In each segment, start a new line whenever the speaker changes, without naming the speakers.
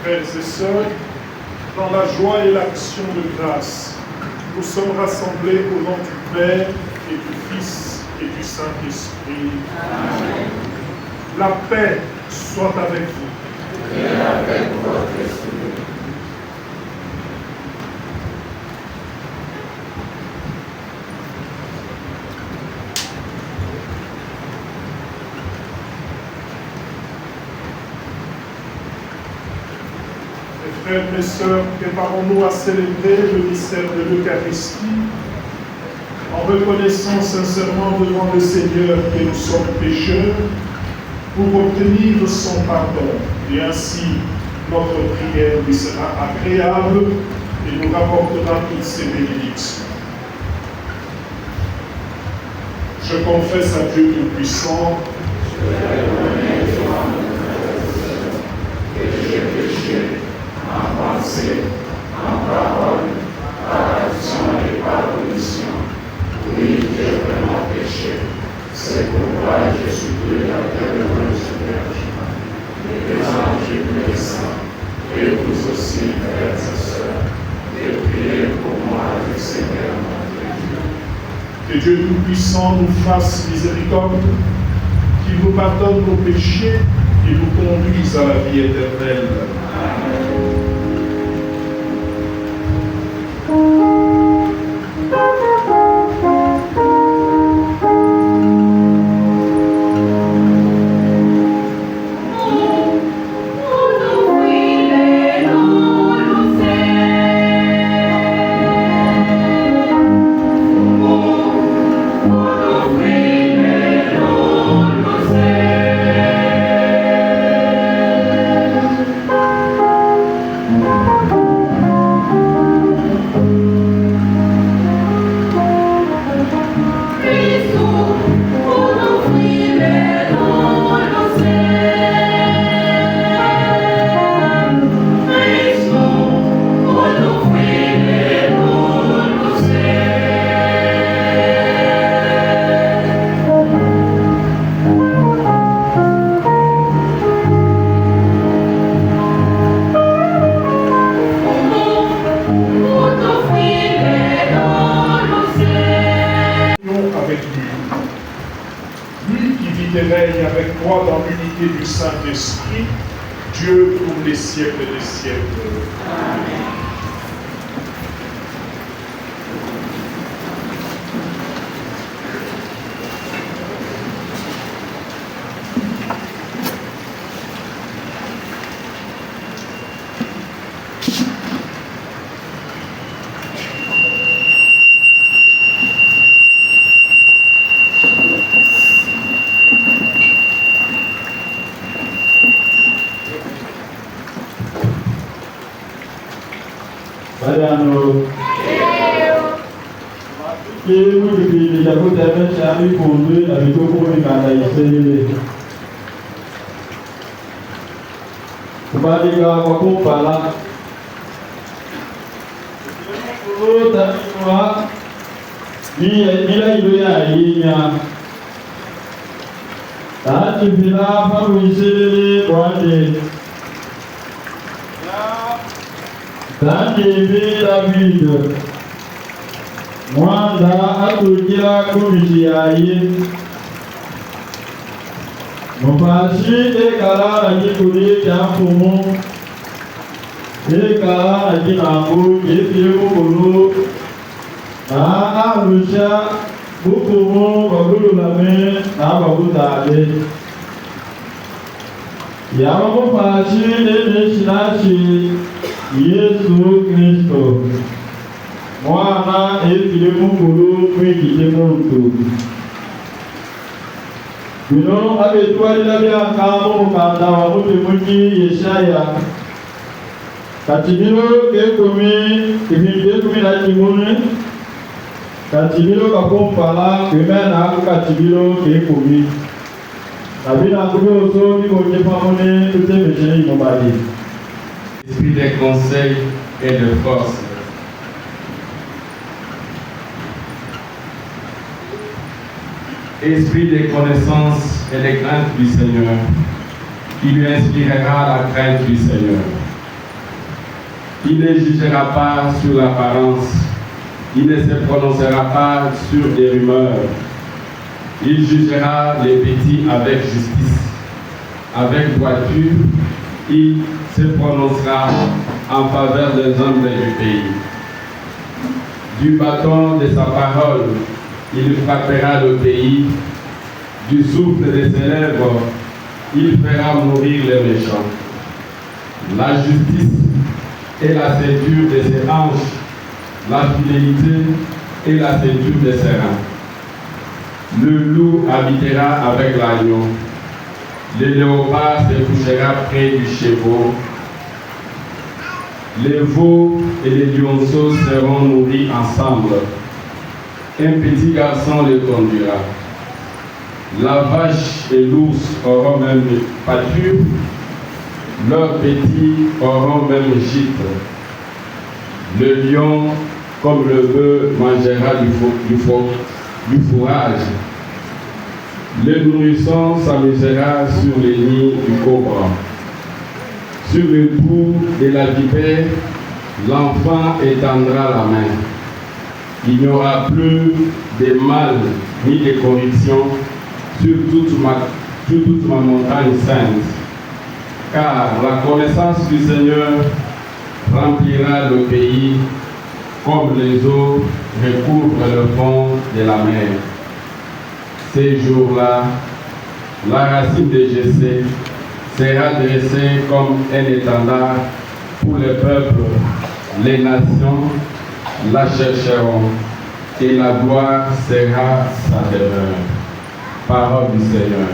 Frères et sœurs, dans la joie et l'action de grâce, nous sommes rassemblés au nom du Père et du Fils et du Saint-Esprit. Amen. La paix soit avec vous.
Et avec votre esprit.
Frères et sœurs, préparons-nous à célébrer le mystère de l'Eucharistie en reconnaissant sincèrement devant le Seigneur que nous sommes pécheurs pour obtenir son pardon. Et ainsi, notre prière lui sera agréable et nous rapportera toutes ses bénédictions. Je confesse à Dieu Tout-Puissant
que j'ai péché en pensée, en parole, par action et par omission. Oui, j'ai vraiment péché. C'est pourquoi je supplie la bienheureuse Vierge Marie, les anges et les saints, et vous aussi, frères et sœurs,
Dieu Tout-Puissant nous fasse miséricorde, qu'il nous pardonne nos péchés et nous conduise à la vie éternelle. Avec moi dans l'unité du Saint-Esprit, Dieu pour les siècles des siècles. Amen. Mwanda atukira kumishiyaye mufashi ekala akikuli kyamfumu ekala akinangu kyefye bukulu naalusha bukumu bagululame nabagutaale yaba mufashi neneshinashi Yesu Kristo mwana efile mungulu mwikije muntu bino abetwalira byangamo mukanda wa mutemuki Yeshaya kati bino kekumi ibintu ekumi na kimune kati bino kakumpala kwemena ako kati bino kekumi nabinangu byoso bibonye pamone tutemeshe imobali.
Esprit de conseil et de force. Esprit de connaissance et de crainte du Seigneur, qui lui inspirera la crainte du Seigneur. Il ne jugera pas sur l'apparence, il ne se prononcera pas sur des rumeurs. Il jugera les petits avec justice, avec droiture. Il se prononcera en faveur des hommes du pays. Du bâton de sa parole, il frappera le pays. Du souffle de ses lèvres, il fera mourir les méchants. La justice et la ceinture de ses hanches, la fidélité et la ceinture de ses reins. Le loup habitera avec l'agneau. Le léopard se couchera près du chevreau. Les veaux et les lionceaux seront nourris ensemble. Un petit garçon les conduira. La vache et l'ours auront même pâture. Leurs petits auront même gîte. Le lion, comme le bœuf, mangera du fourrage. Le nourrisson s'amusera sur les nids du cobra. Sur le bout de la vipère, l'enfant étendra la main. il n'y aura plus de mal ni de corruption sur toute ma montagne sainte, car la connaissance du Seigneur remplira le pays comme les eaux recouvrent le fond de la mer. Ces jours-là, la racine de Jessé sera dressée comme un étendard pour les peuples. Les nations la chercheront et la gloire sera sa demeure. Parole du Seigneur.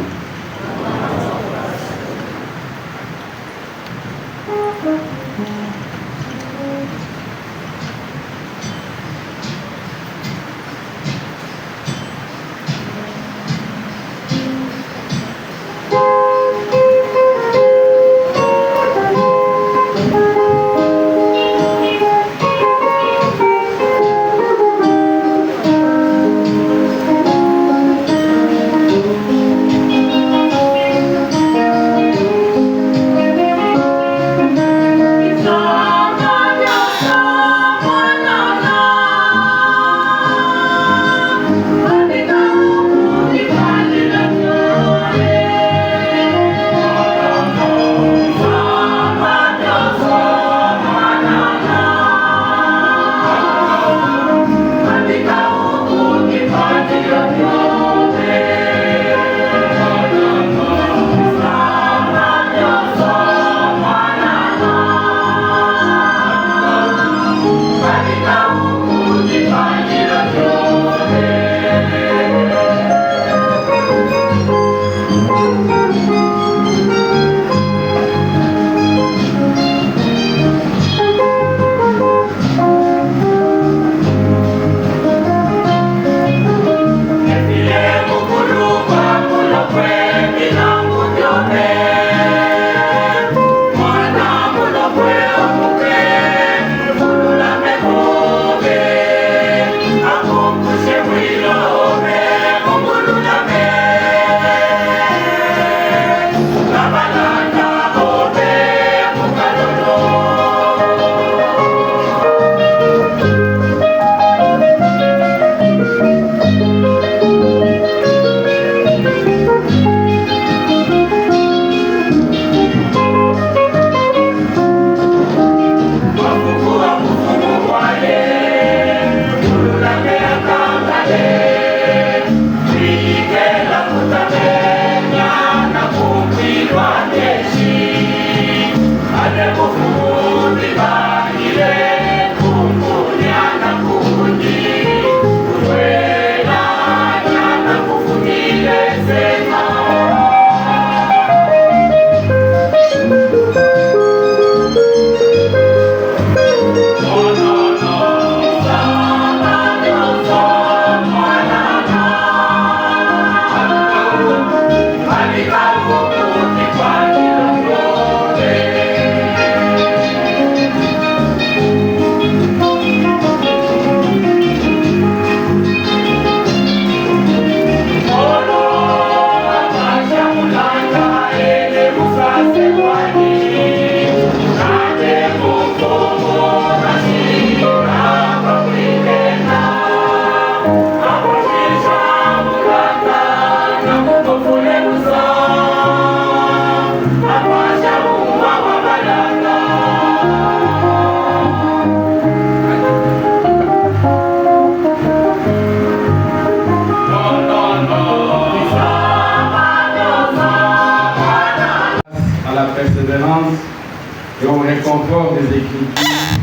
Et au réconfort des Écritures,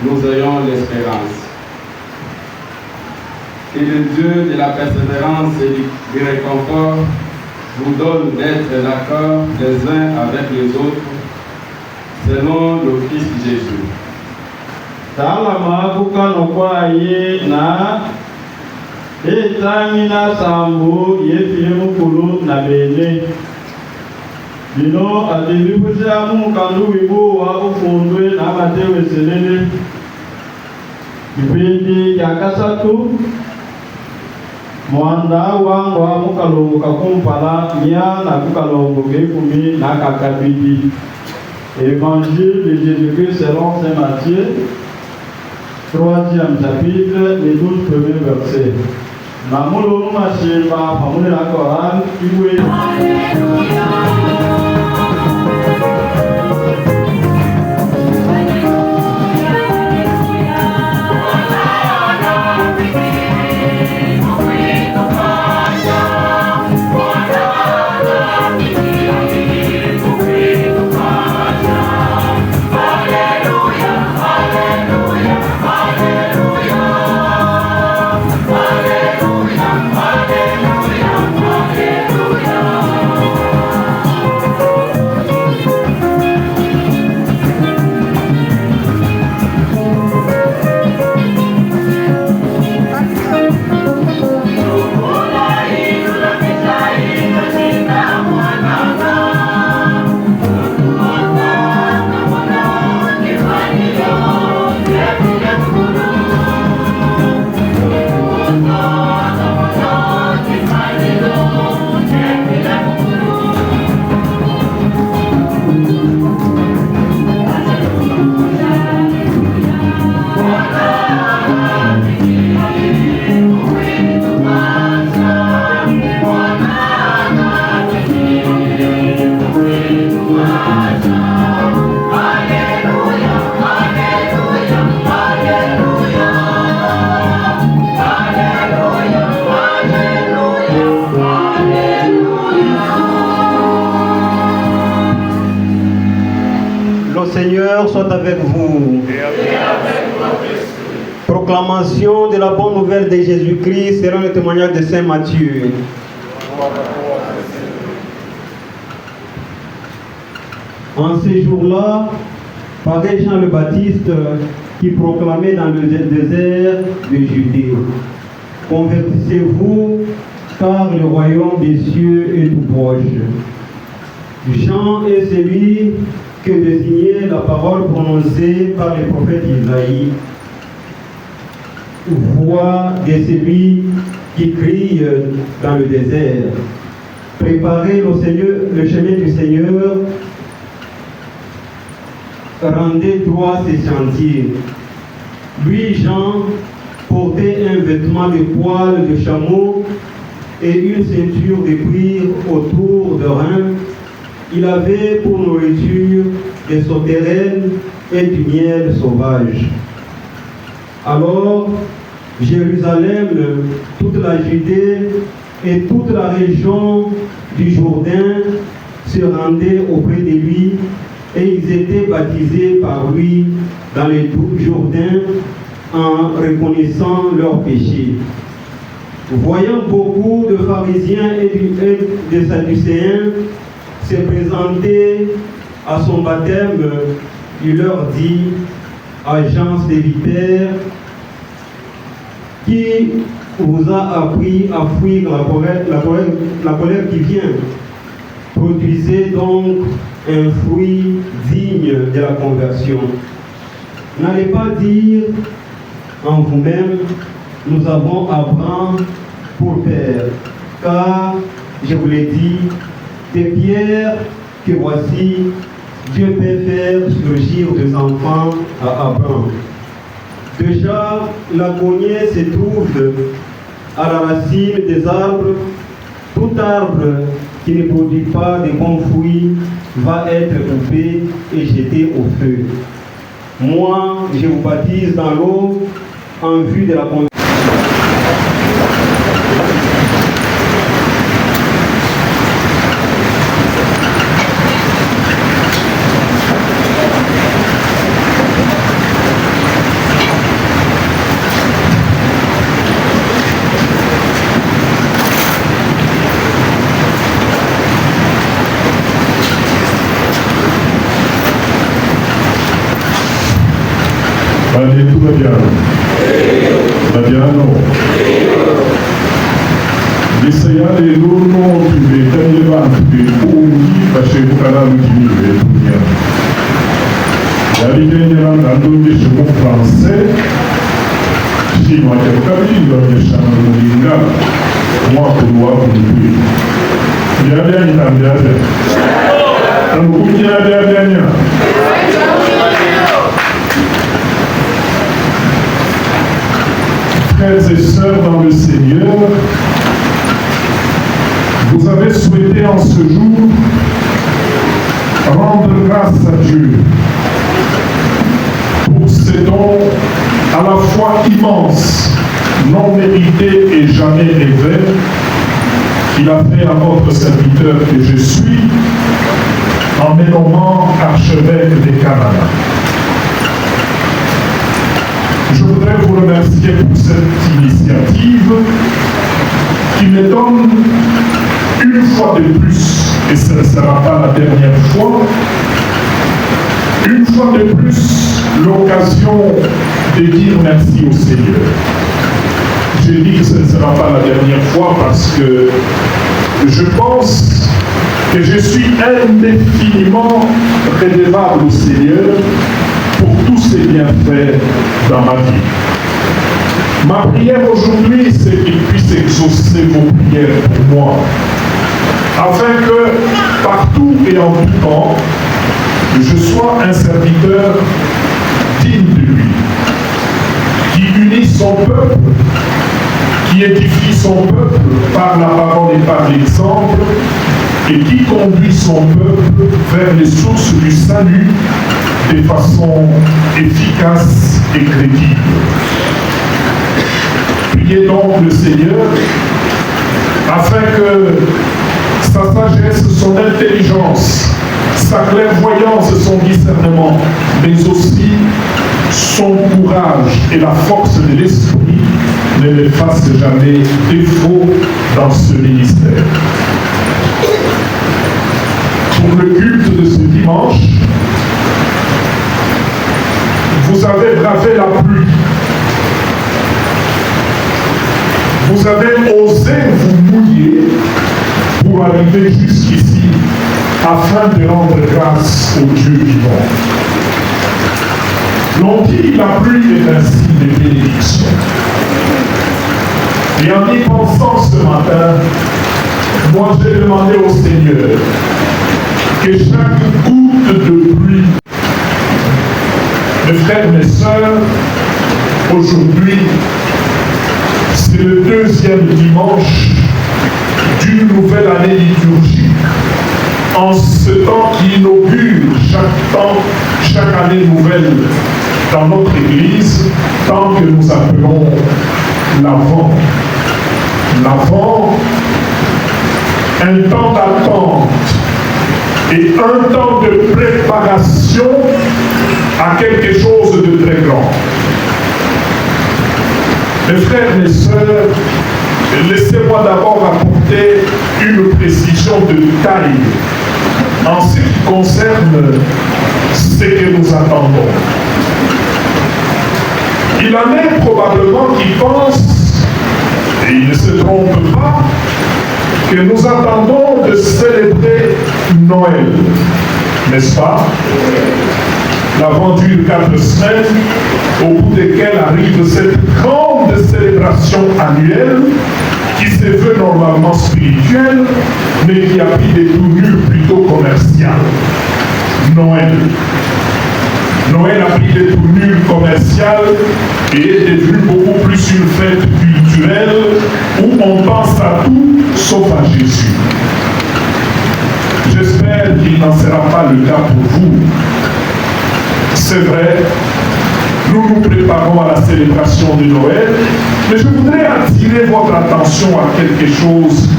nous ayons l'espérance. Et le Dieu de la persévérance et du réconfort vous donne d'être d'accord les uns avec les autres, selon le Christ Jésus.
Talama kukano kwa ye na etangina sambu yefile mukulu na bene. Bino adilipuja mukandu wibu wa ufundwe na matewe selele. Kipindi ya kasatu mwanda wangwa mukalongo kakumpala nia na kukalongo kekumi na kakabidi. Évangile de Jésus-Christ selon Saint Matthieu, 3e chapitre, les 12 premiers versets. Namolo Machimba, Famule la Coran, Iwe.
Seigneur soit avec vous. Proclamation de la bonne nouvelle de Jésus-Christ selon le témoignage de Saint Matthieu. En ces jours-là, paraît Jean le Baptiste qui proclamait dans le désert de Judée: convertissez-vous, car le royaume des cieux est tout proche. Jean est celui que désignait la parole prononcée par le prophète Isaïe. Voix de celui qui crie dans le désert: préparez le chemin du Seigneur, rendez droit ses sentiers. Lui, Jean, portait un vêtement de poil de chameau et une ceinture de cuir autour de reins. Il avait pour nourriture des sauterelles et du miel sauvage. Alors, Jérusalem, toute la Judée et toute la région du Jourdain se rendaient auprès de lui et ils étaient baptisés par lui dans le Jourdain en reconnaissant leurs péchés. Voyant beaucoup de pharisiens et de sadducéens se présenter à son baptême, il leur dit: agence des vipères, qui vous a appris à fuir la colère qui vient? Produisez donc un fruit digne de la conversion. N'allez pas dire en vous-même: nous avons Abraham pour père, car, je vous l'ai dit, des pierres que voici, Dieu peut faire surgir des enfants à Abraham. Déjà, la cognée se trouve à la racine des arbres. Tout arbre qui ne produit pas de bons fruits va être coupé et jeté au feu. Moi, je vous baptise dans l'eau en vue de la conversion.
Allez, tout va bien. Va bien, non. L'essayant de l'eau, tu veux tenir un peu de eau, parce que vous avez un petit peu de tout. Il y a des gens dans le français, si moi j'ai pas dit dans le champ de Molinga, moi pour moi pour nous. Il y a bien une ambiance. Il y a bien. et sœurs dans le Seigneur, vous avez souhaité en ce jour rendre grâce à Dieu pour ces dons à la fois immenses, non mérités et jamais rêvés, qu'il a fait à votre serviteur que je suis, en me nommant archevêque des Canada. Je voudrais vous remercier pour cette initiative qui me donne une fois de plus, et ce ne sera pas la dernière fois, une fois de plus l'occasion de dire merci au Seigneur. Je dis que ce ne sera pas la dernière fois parce que je pense que je suis indéfiniment redevable au Seigneur pour tous ses bienfaits dans ma vie. Ma prière aujourd'hui, c'est qu'il puisse exaucer vos prières pour moi, afin que partout et en tout temps, je sois un serviteur digne de lui, qui unit son peuple, qui édifie son peuple par la parole et par l'exemple, et qui conduit son peuple vers les sources du salut de façon efficace et crédible. Priez donc le Seigneur afin que sa sagesse, son intelligence, sa clairvoyance, son discernement, mais aussi son courage et la force de l'esprit ne les fassent jamais défaut dans ce ministère. Pour le culte de ce dimanche, vous avez bravé la pluie. Vous avez osé vous mouiller pour arriver jusqu'ici afin de rendre grâce au Dieu vivant. L'on dit la pluie est un signe de bénédiction. Et en y pensant ce matin, moi j'ai demandé au Seigneur que chaque goutte de pluie, mes frères, mes sœurs, aujourd'hui, c'est le deuxième dimanche d'une nouvelle année liturgique. En ce temps qui inaugure chaque année nouvelle dans notre Église, tant que nous appelons l'Avent. L'Avent, un temps d'attente et un temps de préparation à quelque chose de très grand. Mes frères, mes sœurs, laissez-moi d'abord apporter une précision de taille en ce qui concerne ce que nous attendons. Il en est probablement qui pensent, et ils ne se trompent pas, que nous attendons de célébrer Noël, n'est-ce pas? L'Avent dure 4 semaines, au bout desquelles arrive cette grande célébration annuelle qui se veut normalement spirituelle, mais qui a pris des tournures plutôt commerciales. Noël. Noël a pris des tournures commerciales et est devenu beaucoup plus une fête culturelle où on pense à tout sauf à Jésus. J'espère qu'il n'en sera pas le cas pour vous. C'est vrai, nous nous préparons à la célébration de Noël, mais je voudrais attirer votre attention à quelque chose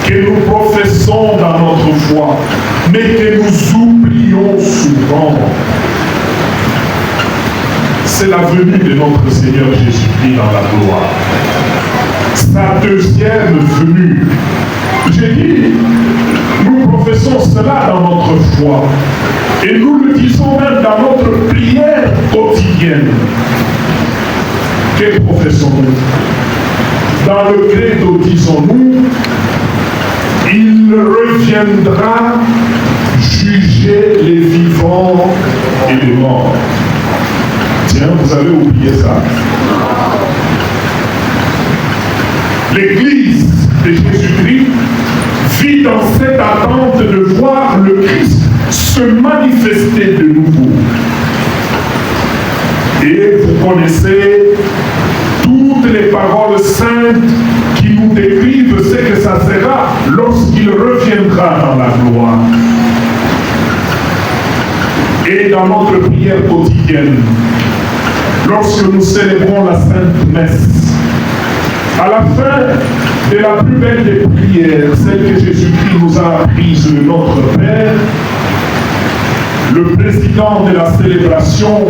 que nous professons dans notre foi, mais que nous oublions souvent. C'est la venue de notre Seigneur Jésus-Christ dans la gloire. Sa deuxième venue. J'ai dit, nous professons cela dans notre foi. Et nous le disons même dans notre prière quotidienne. Que professons-nous? Dans le credo, disons-nous, il reviendra juger les vivants et les morts. Tiens, vous avez oublié ça. L'Église de Jésus-Christ vit dans cette attente de voir le Christ se manifester de nouveau. Et vous connaissez toutes les paroles saintes qui nous décrivent ce que ça sera lorsqu'il reviendra dans la gloire. Et dans notre prière quotidienne, lorsque nous célébrons la Sainte Messe, à la fin de la plus belle des prières, celle que Jésus-Christ nous a apprise, le Notre Père, le président de la célébration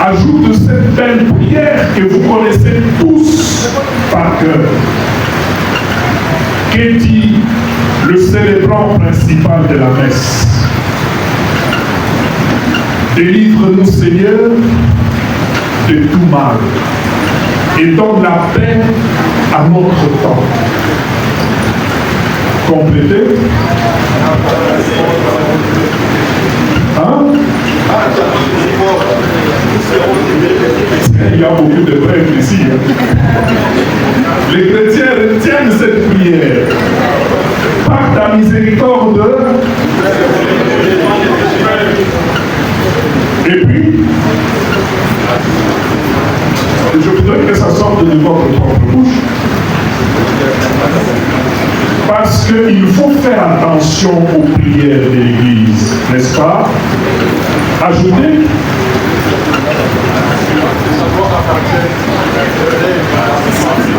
ajoute cette belle prière que vous connaissez tous par cœur. Qu'est dit le célébrant principal de la messe? Délivre-nous, Seigneur, de tout mal et donne la paix à notre temps. Complétez. Hein? Il y a beaucoup de prêtres ici. Les chrétiens retiennent cette prière. Par ta miséricorde. Et puis, je voudrais que ça sorte de votre propre bouche. Parce qu'il faut faire attention aux prières de l'Église, n'est-ce pas? Ajoutez.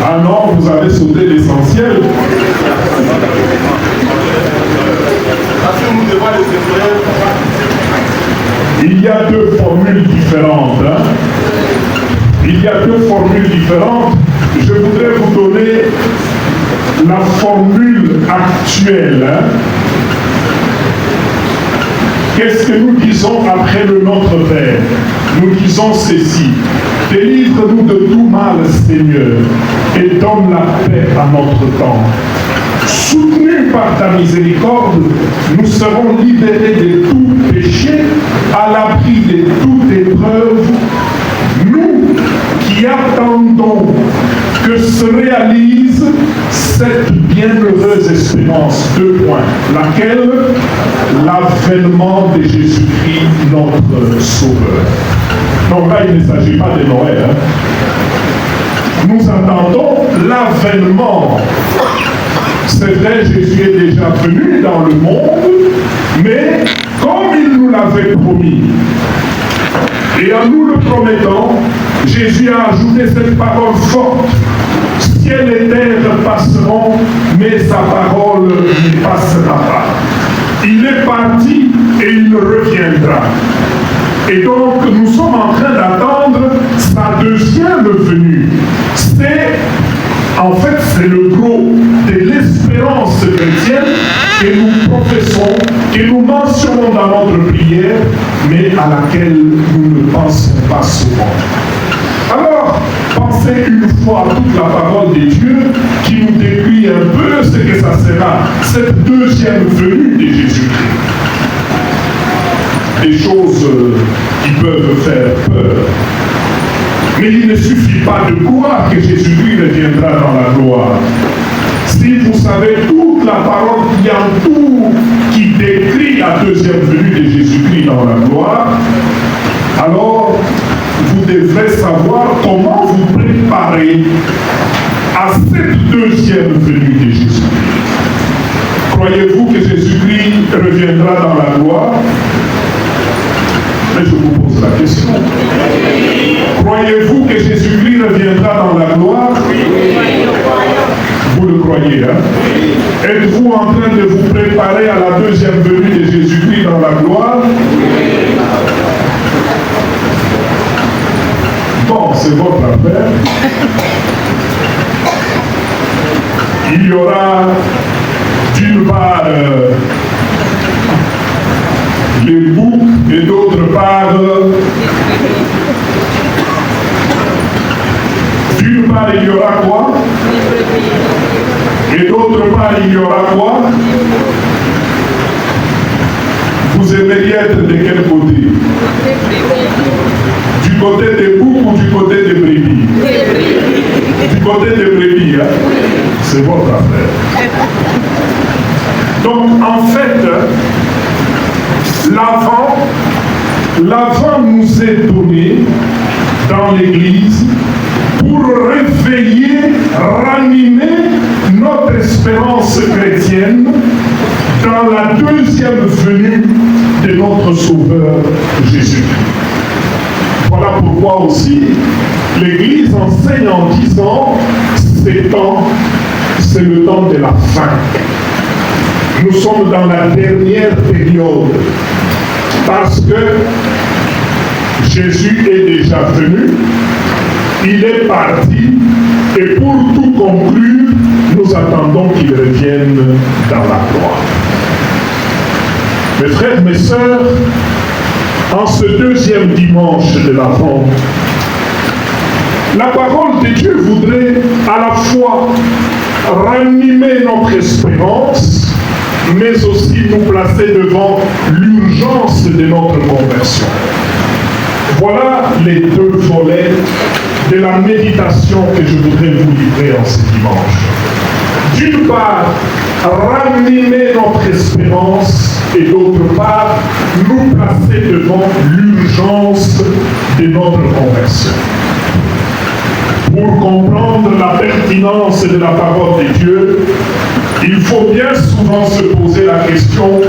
Ah non, vous avez sauté l'essentiel. Il y a deux formules différentes. Hein? Il y a deux formules différentes. Je voudrais vous donner la formule actuelle. Hein? Qu'est-ce que nous disons après le Notre Père? Nous disons ceci: délivre-nous de tout mal, Seigneur, et donne la paix à notre temps. Soutenus par ta miséricorde, nous serons libérés de tout péché, à l'abri de toute épreuve, nous qui attendons que se réalise cette bienheureuse espérance. 2 points. Laquelle? L'avènement de Jésus-Christ, notre Sauveur. Donc là, il ne s'agit pas de Noël. Hein. Nous attendons l'avènement. C'est vrai, Jésus est déjà venu dans le monde, mais comme il nous l'avait promis, et en nous le promettant, Jésus a ajouté cette parole forte: ciel et terre passeront, mais sa parole ne passera pas. Il est parti et il reviendra. Et donc, nous sommes en train d'attendre sa deuxième venue. En fait, c'est le gros de l'espérance chrétienne que nous professons, que nous mentionnons dans notre prière, mais à laquelle nous ne pensons pas souvent. Alors, pensez une fois à toute la parole de Dieu qui nous décrit un peu ce que ça sera, cette deuxième venue de Jésus-Christ. Des choses qui peuvent faire peur. Mais il ne suffit pas de croire que Jésus-Christ reviendra dans la gloire. Si vous savez toute la parole qui entoure, qui décrit la deuxième venue de Jésus-Christ dans la gloire, alors vous devrez savoir comment vous préparer à cette deuxième venue de Jésus-Christ. Croyez-vous que Jésus-Christ reviendra dans la gloire? Mais je vous pose la question. Croyez-vous que Jésus-Christ reviendra dans la gloire? Vous le croyez, hein? Êtes-vous en train de vous préparer à la deuxième venue de Jésus-Christ dans la gloire? Bon, c'est votre affaire. Il y aura d'une part les boucs et d'autre part il y aura quoi? Et d'autre part il y aura quoi? Vous aimeriez être de quel côté? Du côté des boucs ou du côté des brebis? Du côté des brebis, hein? C'est votre affaire. Donc en fait, l'avant nous est donné dans l'Église pour réveiller, ranimer notre espérance chrétienne dans la deuxième venue de notre Sauveur Jésus-Christ. Voilà pourquoi aussi l'Église enseigne en disant c'est le temps de la fin. Nous sommes dans la dernière période parce que Jésus est déjà venu, il est parti et pour tout conclure, nous attendons qu'il revienne dans la gloire. Mes frères, mes sœurs, en ce deuxième dimanche de l'Avent, la parole de Dieu voudrait à la fois ranimer notre espérance, mais aussi nous placer devant l'urgence de notre conversion. Voilà les deux volets de la méditation que je voudrais vous livrer en ce dimanche. D'une part, ranimer notre espérance et d'autre part, nous placer devant l'urgence de notre conversion. Pour comprendre la pertinence de la parole de Dieu, il faut bien souvent se poser la question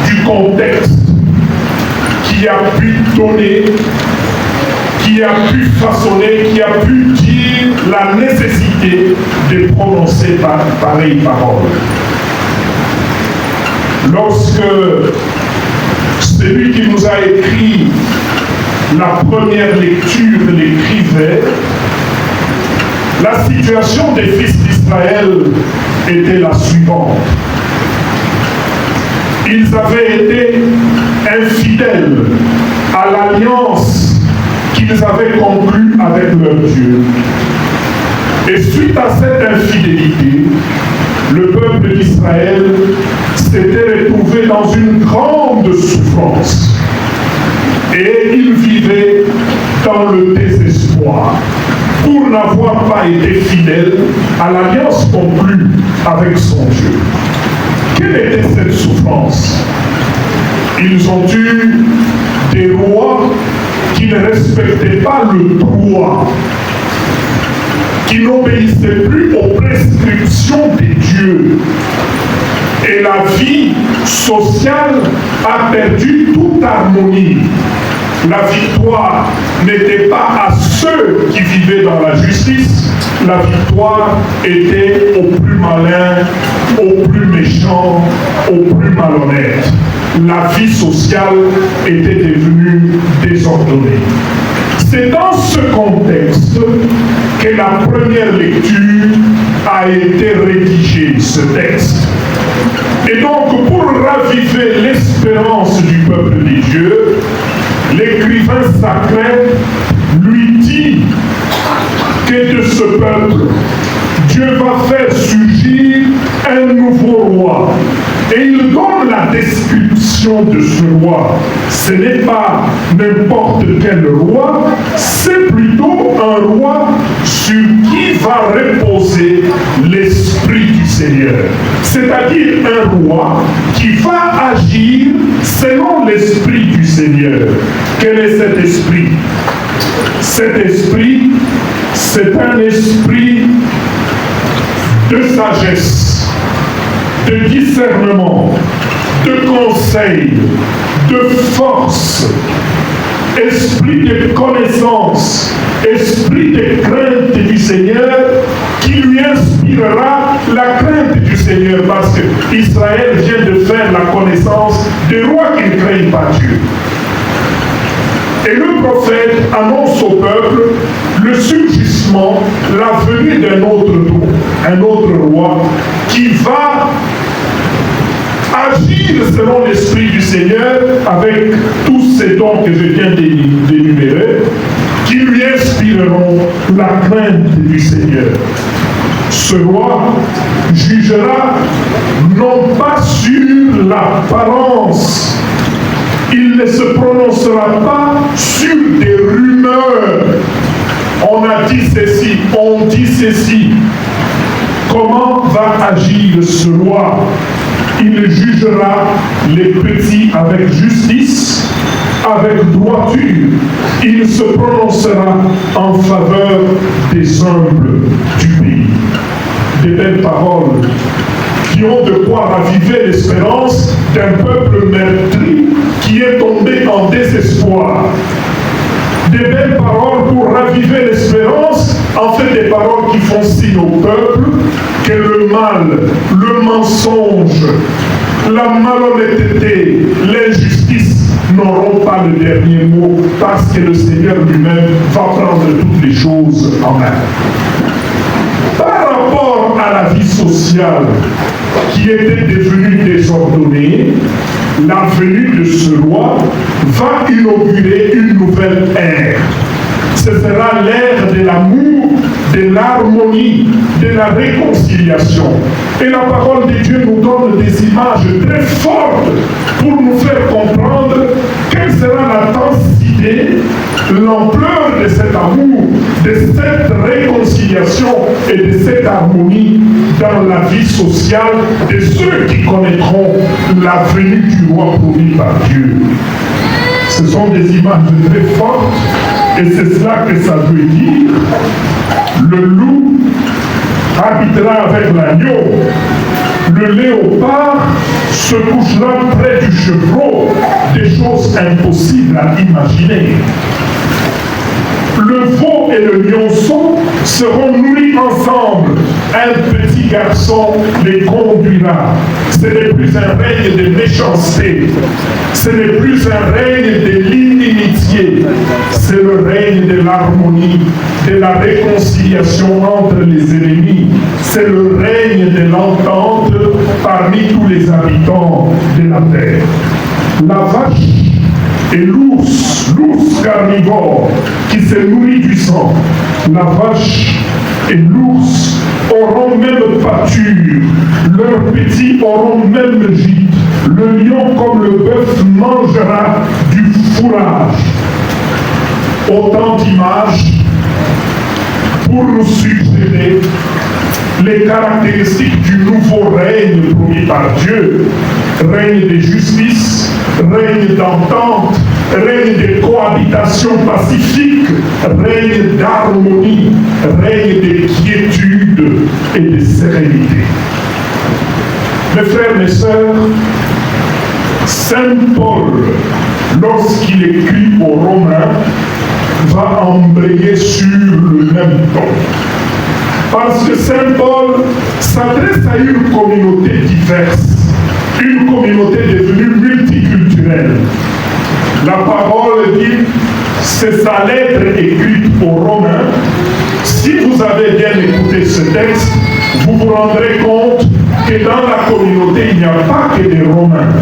du contexte qui a pu donner, qui a pu façonner, qui a pu dire la nécessité de prononcer pareille parole. Lorsque celui qui nous a écrit la première lecture l'écrivait, la situation des fils d'Israël était la suivante. Ils avaient été infidèles à l'alliance qu'ils avaient conclue avec leur Dieu. Et suite à cette infidélité, le peuple d'Israël s'était retrouvé dans une grande souffrance. Et il vivait dans le désespoir pour n'avoir pas été fidèle à l'alliance conclue avec son Dieu. Quelle était cette souffrance? Ils ont eu des rois qui ne respectaient pas le droit, qui n'obéissaient plus aux prescriptions des dieux. Et la vie sociale a perdu toute harmonie. La victoire n'était pas à ceux qui vivaient dans la justice, la victoire était aux plus malins, aux plus méchants, aux plus malhonnêtes. La vie sociale était devenue désordonnée. C'est dans ce contexte que la première lecture a été rédigée, ce texte. Et donc, pour raviver l'espérance du peuple de Dieu, l'écrivain sacré lui dit que de ce peuple, Dieu va faire surgir un nouveau roi. Et il donne la description de ce roi. Ce n'est pas n'importe quel roi, c'est plutôt un roi sur qui va reposer l'Esprit du Seigneur. C'est-à-dire un roi qui va agir selon l'Esprit du Seigneur. Quel est cet esprit? Cet esprit, c'est un esprit de sagesse, de discernement, de conseil, de force, esprit de connaissance, esprit de crainte du Seigneur, qui lui inspirera la crainte du Seigneur, parce que Israël vient de faire la connaissance des rois qui ne craignent pas Dieu. Et le prophète annonce au peuple le surgissement, la venue d'un autre roi qui va agir selon l'Esprit du Seigneur avec tous ces dons que je viens d'énumérer, qui lui inspireront la crainte du Seigneur. Ce roi jugera non pas sur l'apparence, il ne se prononcera pas sur des rumeurs. On a dit ceci, on dit ceci. Comment va agir ce roi? Il jugera les petits avec justice, avec avec droiture, il se prononcera en faveur des humbles du pays. Des belles paroles qui ont de quoi raviver l'espérance d'un peuple meurtri qui est tombé en désespoir. Des belles paroles pour raviver l'espérance, en fait des paroles qui font signe au peuple que le mal, le mensonge, la malhonnêteté, l'injustice n'auront pas le dernier mot parce que le Seigneur lui-même va prendre toutes les choses en main. Par rapport à la vie sociale qui était devenue désordonnée, la venue de ce roi va inaugurer une nouvelle ère. Ce sera l'ère de l'amour, de l'harmonie, de la réconciliation. Et la parole de Dieu nous donne des images très fortes pour nous faire comprendre quelle sera l'intensité, l'ampleur de cet amour, de cette réconciliation et de cette harmonie dans la vie sociale de ceux qui connaîtront la venue du roi promis par Dieu. Ce sont des images très fortes et c'est cela que ça veut dire. Le loup habitera avec l'agneau, le léopard se couchera près du chevreau, des choses impossibles à imaginer. Le veau et le lionceau seront nourris ensemble. Un petit garçon les conduira. Ce n'est plus un règne de méchanceté. Ce n'est plus un règne de l'inimitié. C'est le règne de l'harmonie, de la réconciliation entre les ennemis. C'est le règne de l'entente parmi tous les habitants de la terre. La vache et l'ours carnivore qui se nourrit du sang, la vache et l'ours auront même pâture, leurs petits auront même le gîte, le lion comme le bœuf mangera du fourrage. Autant d'images pour nous suggérer les caractéristiques du nouveau règne promis par Dieu, règne de justice, règne d'entente, règne de cohabitation pacifique, règne d'harmonie, règne de quiétude et de sérénité. Mes frères, mes sœurs, Saint Paul, lorsqu'il écrit aux Romains, va embrayer sur le même ton. Parce que Saint Paul s'adresse à une communauté diverse, une communauté devenue multiculturelle. La parole dit, c'est sa lettre écrite aux Romains. Si vous avez bien écouté ce texte, vous vous rendrez compte que dans la communauté, il n'y a pas que des Romains.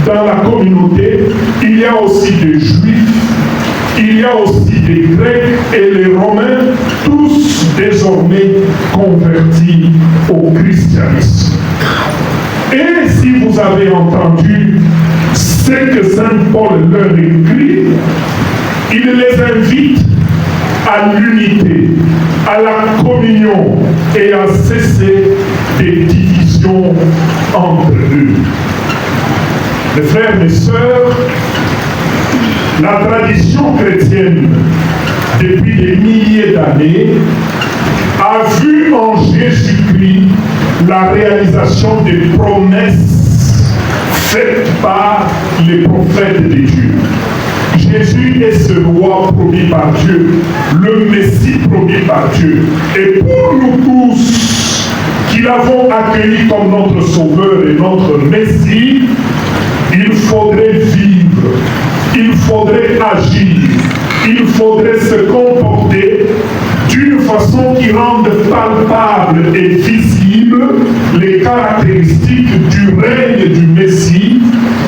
Dans la communauté, il y a aussi des Juifs, il y a aussi des Grecs et les Romains, tous désormais convertis au christianisme. Et si vous avez entendu ce que Saint Paul leur écrit, il les invite à l'unité, à la communion et à cesser des divisions entre eux. Mes frères, mes sœurs, la tradition chrétienne, depuis des milliers d'années, a vu en Jésus-Christ la réalisation des promesses faites par les prophètes de Dieu. Jésus est ce roi promis par Dieu, le Messie promis par Dieu. Et pour nous tous qui l'avons accueilli comme notre Sauveur et notre Messie, il faudrait vivre, il faudrait agir, il faudrait se comporter d'une façon qui rende palpable et visible les caractéristiques du règne du Messie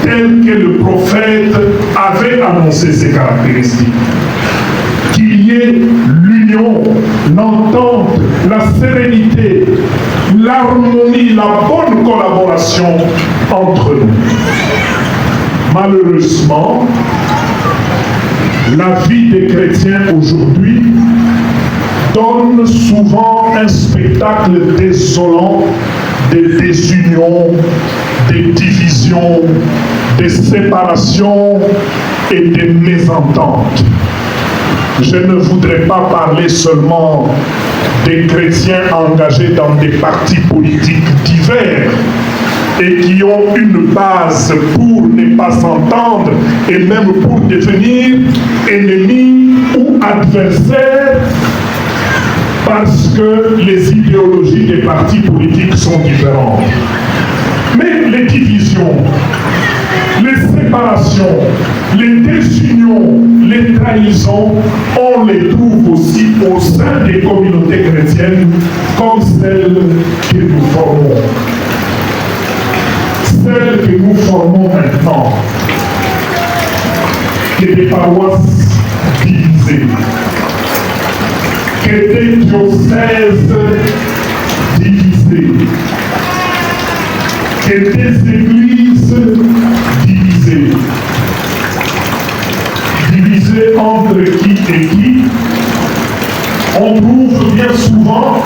tel que le prophète avait annoncé ces caractéristiques. Qu'il y ait l'union, l'entente, la sérénité, l'harmonie, la bonne collaboration entre nous. Malheureusement, la vie des chrétiens aujourd'hui donne souvent un spectacle désolant des désunions, des divisions, des séparations et des mésententes. Je ne voudrais pas parler seulement des chrétiens engagés dans des partis politiques divers et qui ont une base pour ne pas s'entendre et même pour devenir ennemis ou adversaires parce que les idéologies des partis politiques sont différentes. Mais les divisions, les séparations, les désunions, les trahisons, on les trouve aussi au sein des communautés chrétiennes comme celles que nous formons. Celles que nous formons maintenant, que des paroisses divisées, que des diocèses divisés, que des églises divisées. Divisées entre qui et qui, on trouve bien souvent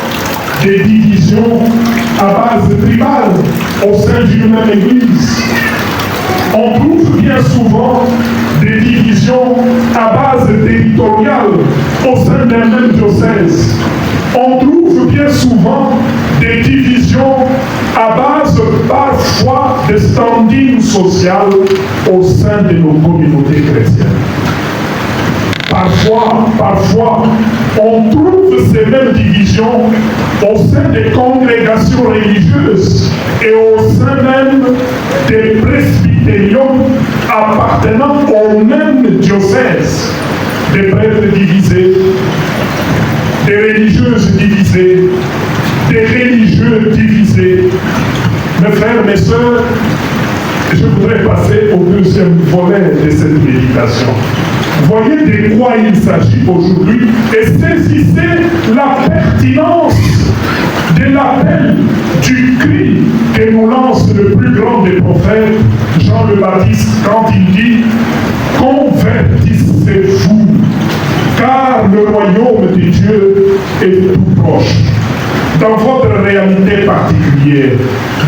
des divisions à base tribale au sein d'une même église. On trouve bien souvent des divisions à base territoriale au sein d'un même diocèse. On trouve bien souvent des divisions à base parfois de standing social au sein de nos communautés chrétiennes. Parfois, on trouve ces mêmes divisions au sein des congrégations religieuses et au sein même des presbytériums appartenant au même diocèse. Des prêtres divisés, des religieuses divisées, des religieux divisés. Mes frères, mes sœurs, je voudrais passer au deuxième volet de cette méditation. Voyez de quoi il s'agit aujourd'hui et saisissez la pertinence de l'appel du cri que nous lance le plus grand des prophètes, Jean le Baptiste, quand il dit « Convertissez-vous, car le royaume de Dieu est tout proche. » Dans votre réalité particulière,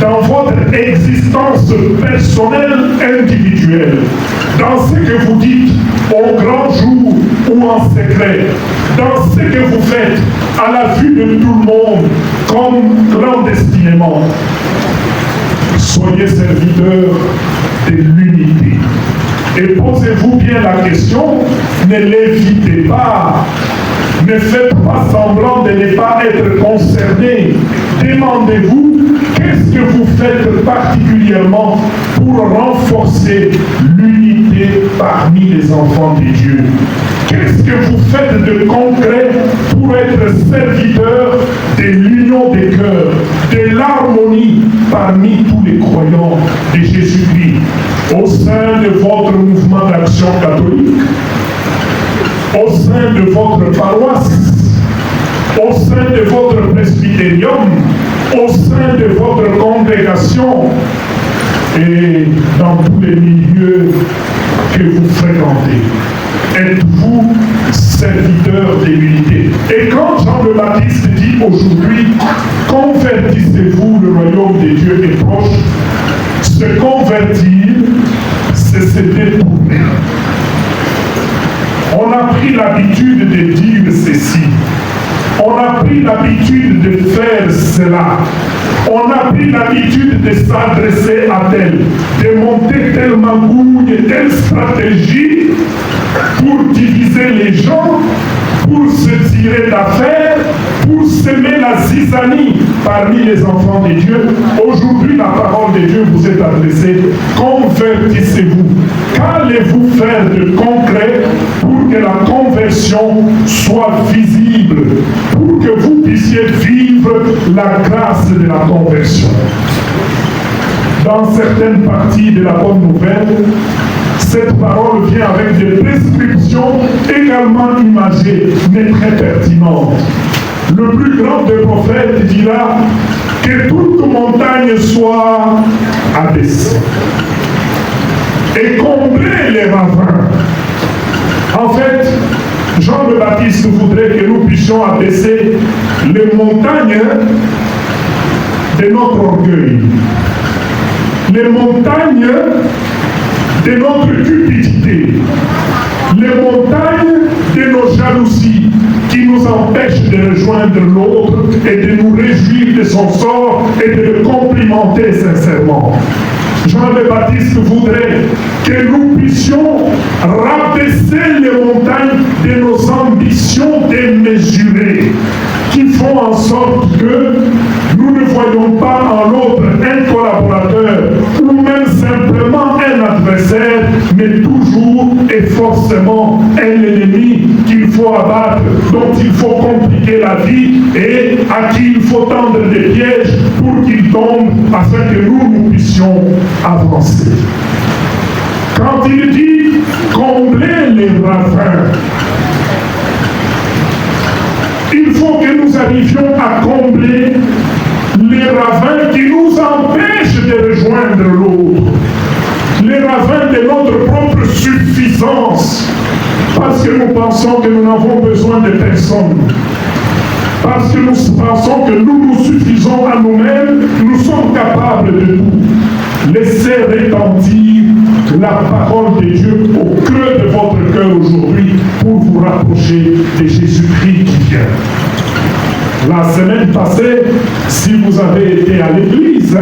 dans votre existence personnelle, individuelle, dans ce que vous dites au grand jour ou en secret, dans ce que vous faites à la vue de tout le monde, comme clandestinement. Soyez serviteurs de l'unité. Et posez-vous bien la question, ne l'évitez pas. Ne faites pas semblant de ne pas être concerné. Demandez-vous, qu'est-ce que vous faites particulièrement pour renforcer l'unité parmi les enfants de Dieu? Qu'est-ce que vous faites de concret pour être serviteur de l'union des cœurs, de l'harmonie parmi tous les croyants de Jésus-Christ, au sein de votre mouvement d'action catholique, au sein de votre paroisse, au sein de votre presbytérium, au sein de votre congrégation et dans tous les milieux que vous fréquentez. Êtes-vous serviteur de l'unité? Et quand Jean le Baptiste dit aujourd'hui « Convertissez-vous, le royaume de Dieu est proche », se convertir, c'est se détourner. On a pris l'habitude de dire ceci. On a pris l'habitude de faire cela. On a pris l'habitude de s'adresser à tel, de monter telle magouille, telle stratégie pour diviser les gens, pour se tirer d'affaire, pour semer la zizanie parmi les enfants de Dieu. Aujourd'hui, la parole de Dieu vous est adressée. Convertissez-vous. Qu'allez-vous faire de concret pour que la conversion soit visible, pour que vous puissiez vivre la grâce de la conversion? Dans certaines parties de la bonne nouvelle, cette parole vient avec des prescriptions également imagées, mais très pertinentes. Le plus grand des prophètes dira que toute montagne soit abaissée et combler les ravins. En fait, Jean le Baptiste voudrait que nous puissions abaisser les montagnes de notre orgueil, les montagnes de notre cupidité, les montagnes de nos jalousies qui nous empêchent de rejoindre l'autre et de nous réjouir de son sort et de le complimenter sincèrement. Jean le Baptiste voudrait que nous puissions rabaisser les montagnes de nos ambitions démesurées, qui font en sorte que nous ne voyons pas en l'autre un collaborateur ou même simplement un adversaire, mais toujours et forcément un ennemi qu'il faut abattre, dont il faut compliquer la vie et à qui il faut tendre des pièges pour qu'il tombe afin que nous puissions avancer. Quand il dit combler les ravins, il faut que nous arrivions à combler les ravins qui nous empêchent de rejoindre l'autre, les ravins de notre propre suffisance, parce que nous pensons que nous n'avons besoin de personne, parce que nous pensons que nous nous suffisons à nous-mêmes, nous sommes capables de tout. Laissez retentir la parole de Dieu au creux de votre cœur aujourd'hui pour vous rapprocher de Jésus-Christ qui vient. La semaine passée, si vous avez été à l'église,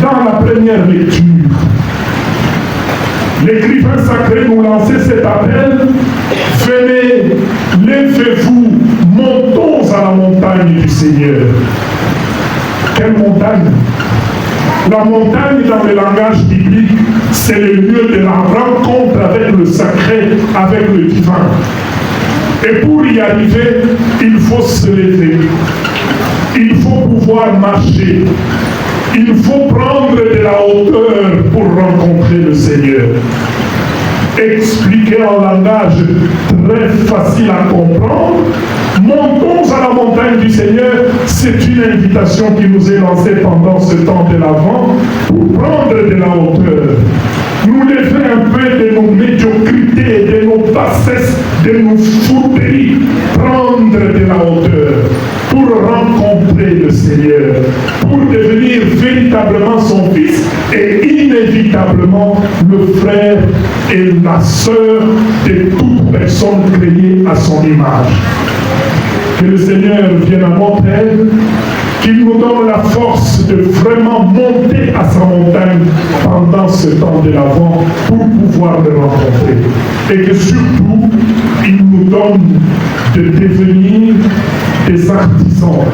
dans la première lecture, l'écrivain sacré nous lançait cet appel: venez, levez-vous, montons à la montagne du Seigneur. Quelle montagne? La montagne, dans le langage biblique, c'est le lieu de la rencontre avec le sacré, avec le divin. Et pour y arriver, il faut se lever. Il faut pouvoir marcher. Il faut prendre de la hauteur pour rencontrer le Seigneur. Expliquer en langage très facile à comprendre, montons à la montagne du Seigneur, c'est une invitation qui nous est lancée pendant ce temps de l'Avent pour prendre de la hauteur, nous lever un peu de nos médiocrités, de nos bassesses, de nos fourberies, prendre de la hauteur pour rencontrer le Seigneur, pour devenir véritablement son fils et inévitablement le frère et la sœur de toute personne créée à son image. Que le Seigneur vienne à notre aide, qu'il nous donne la force de vraiment monter à sa montagne pendant ce temps de l'Avent pour pouvoir le rencontrer. Et que surtout, il nous donne de devenir des artisans,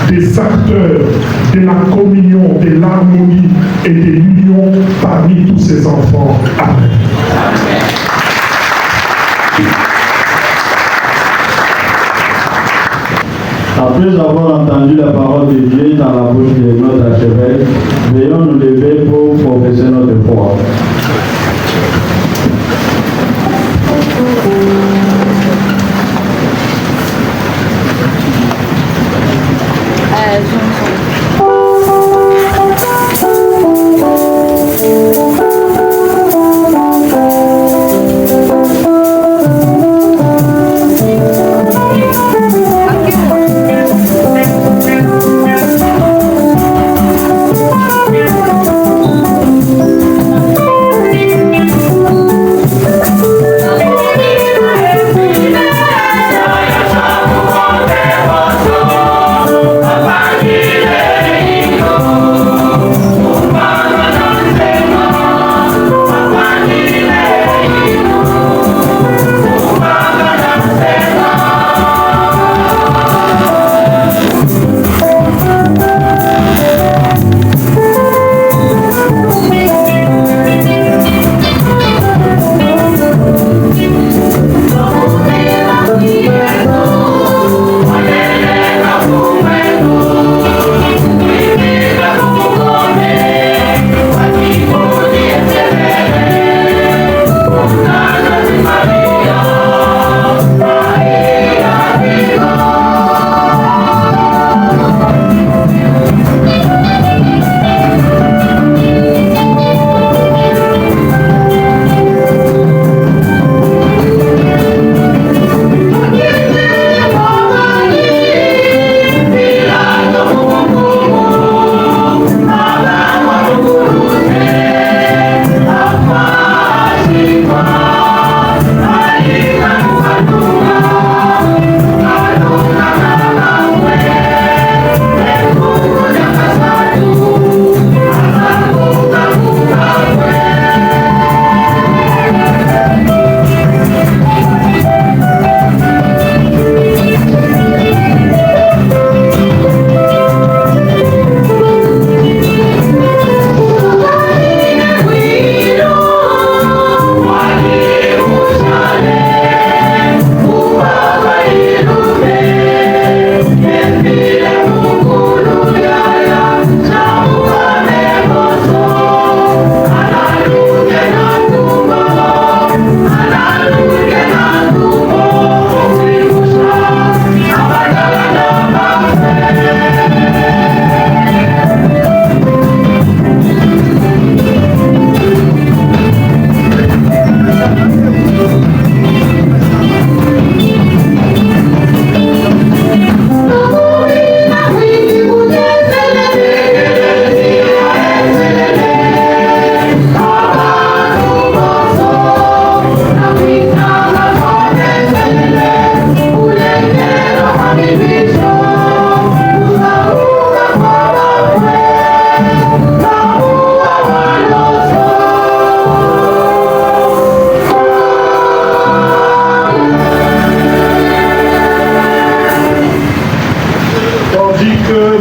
des acteurs de la communion, de l'harmonie et de l'union parmi tous ses enfants. Amen.
Après avoir entendu la parole de Dieu dans la bouche de notre archevêque, veuillons nous lever pour professer notre foi.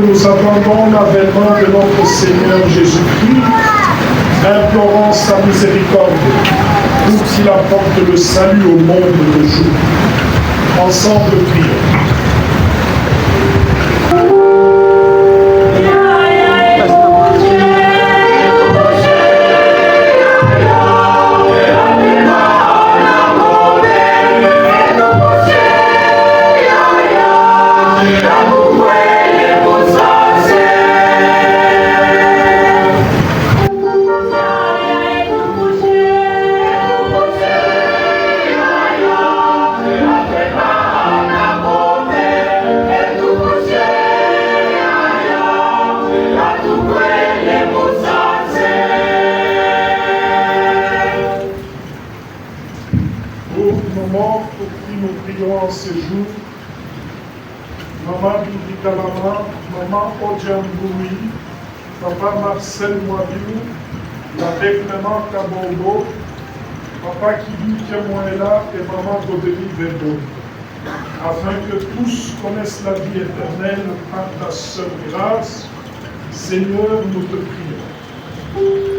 Nous attendons l'avènement de notre Seigneur Jésus-Christ, implorant sa miséricorde pour qu'il apporte le salut au monde de jour. Ensemble, prions. Maman Bibikalama, Maman Odjamboui, Papa Marcel Mouabiou, l'abbé Clément Kabongo, Papa Kibi Kiamoela et Maman Godeli Verdo, afin que tous connaissent la vie éternelle par ta seule grâce. Seigneur, nous te prions.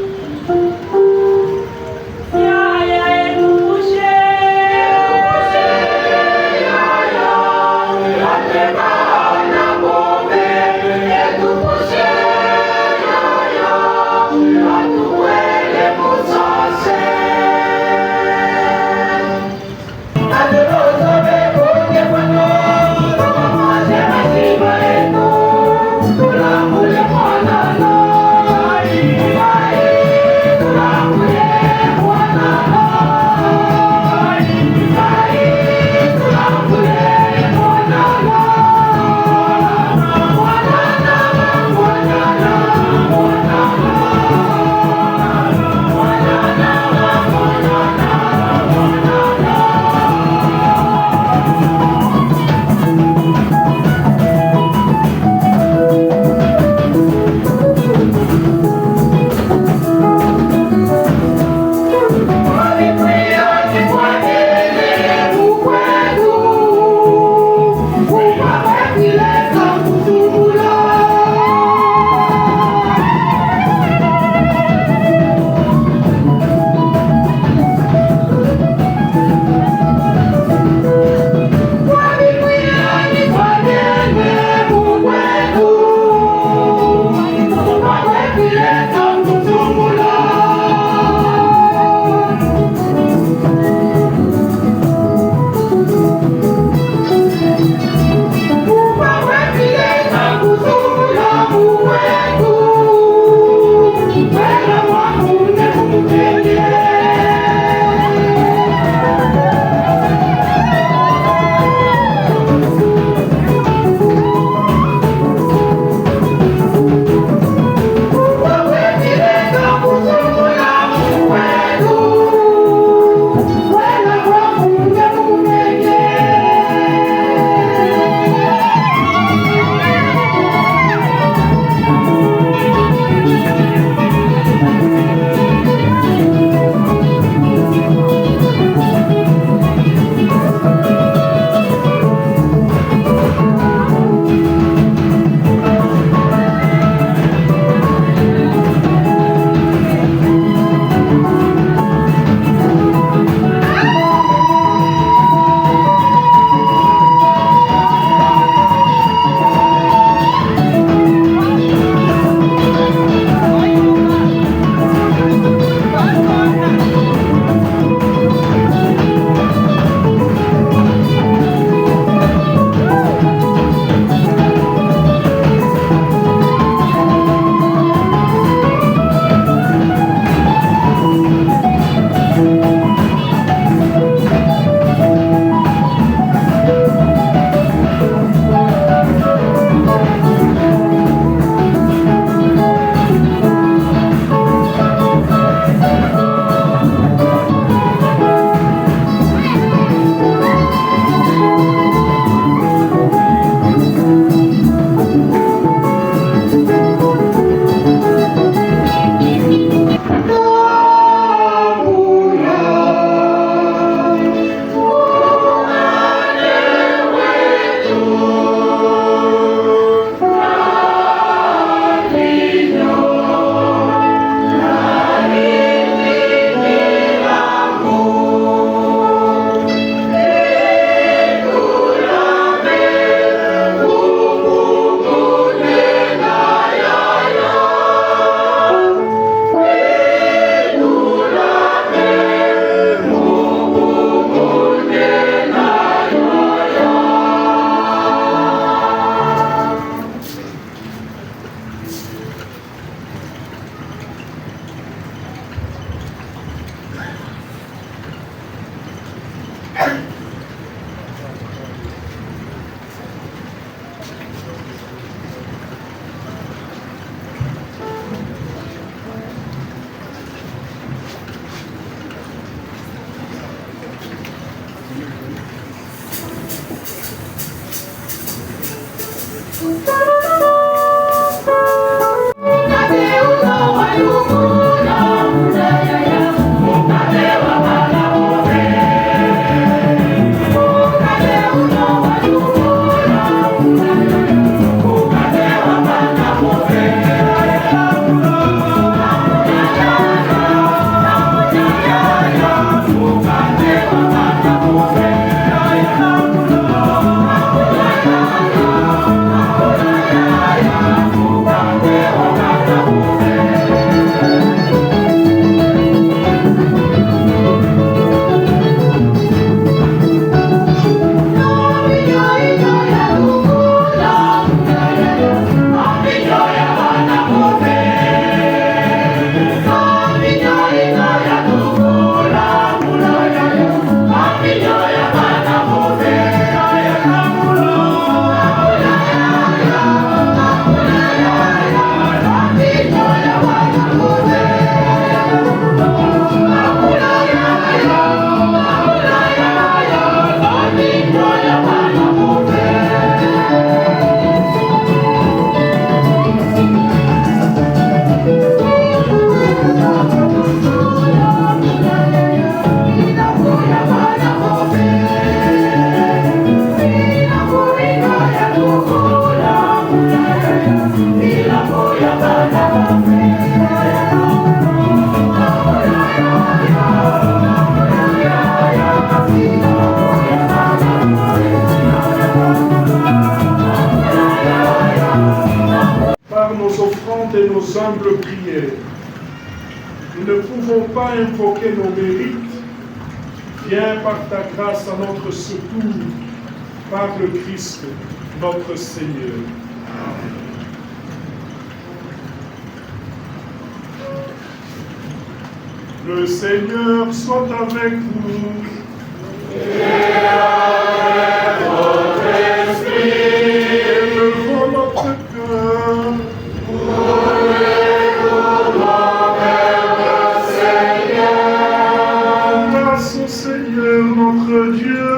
Wow.
nos humbles prières. Nous ne pouvons pas invoquer nos mérites. Viens par ta grâce à notre secours, par le Christ, notre Seigneur. Amen. Le Seigneur soit avec vous.
Et avec votre esprit.
Élevons notre cœur.
Pour l'écoulement vers le Seigneur.
Grâce au Seigneur notre Dieu.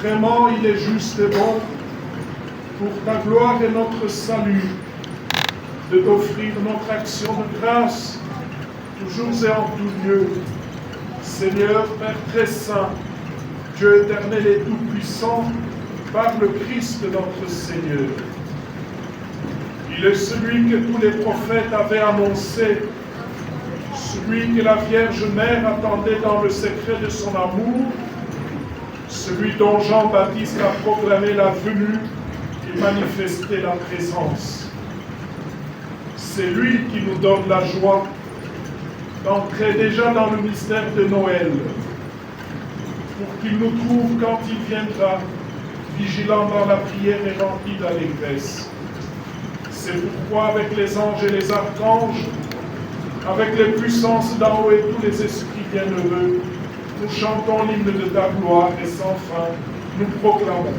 Vraiment, il est juste et bon, pour ta gloire et notre salut, de t'offrir notre action de grâce, toujours et en tout lieu. Seigneur, Père très saint, Dieu éternel et tout-puissant, par le Christ notre Seigneur. Il est celui que tous les prophètes avaient annoncé, celui que la Vierge Mère attendait dans le secret de son amour, celui dont Jean-Baptiste a proclamé la venue et manifesté la présence. C'est lui qui nous donne la joie d'entrer déjà dans le mystère de Noël, pour qu'il nous trouve quand il viendra, vigilant dans la prière et rempli d'allégresse. C'est pourquoi avec les anges et les archanges, avec les puissances d'en haut et tous les esprits bienheureux, nous chantons l'hymne de ta gloire et sans fin, nous proclamons.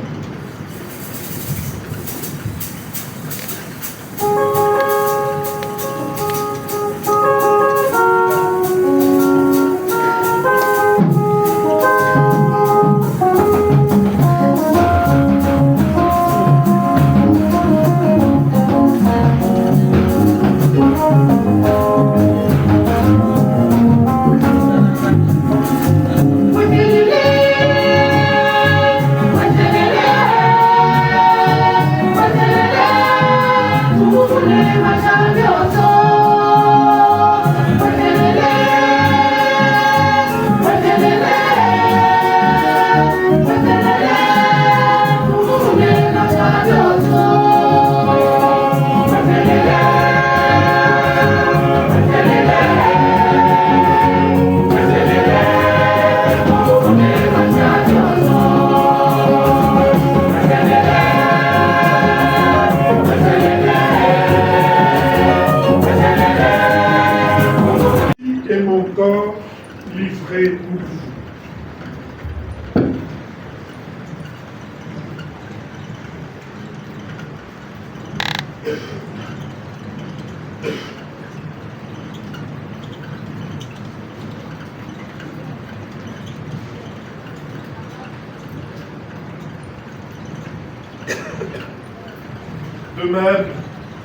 De même,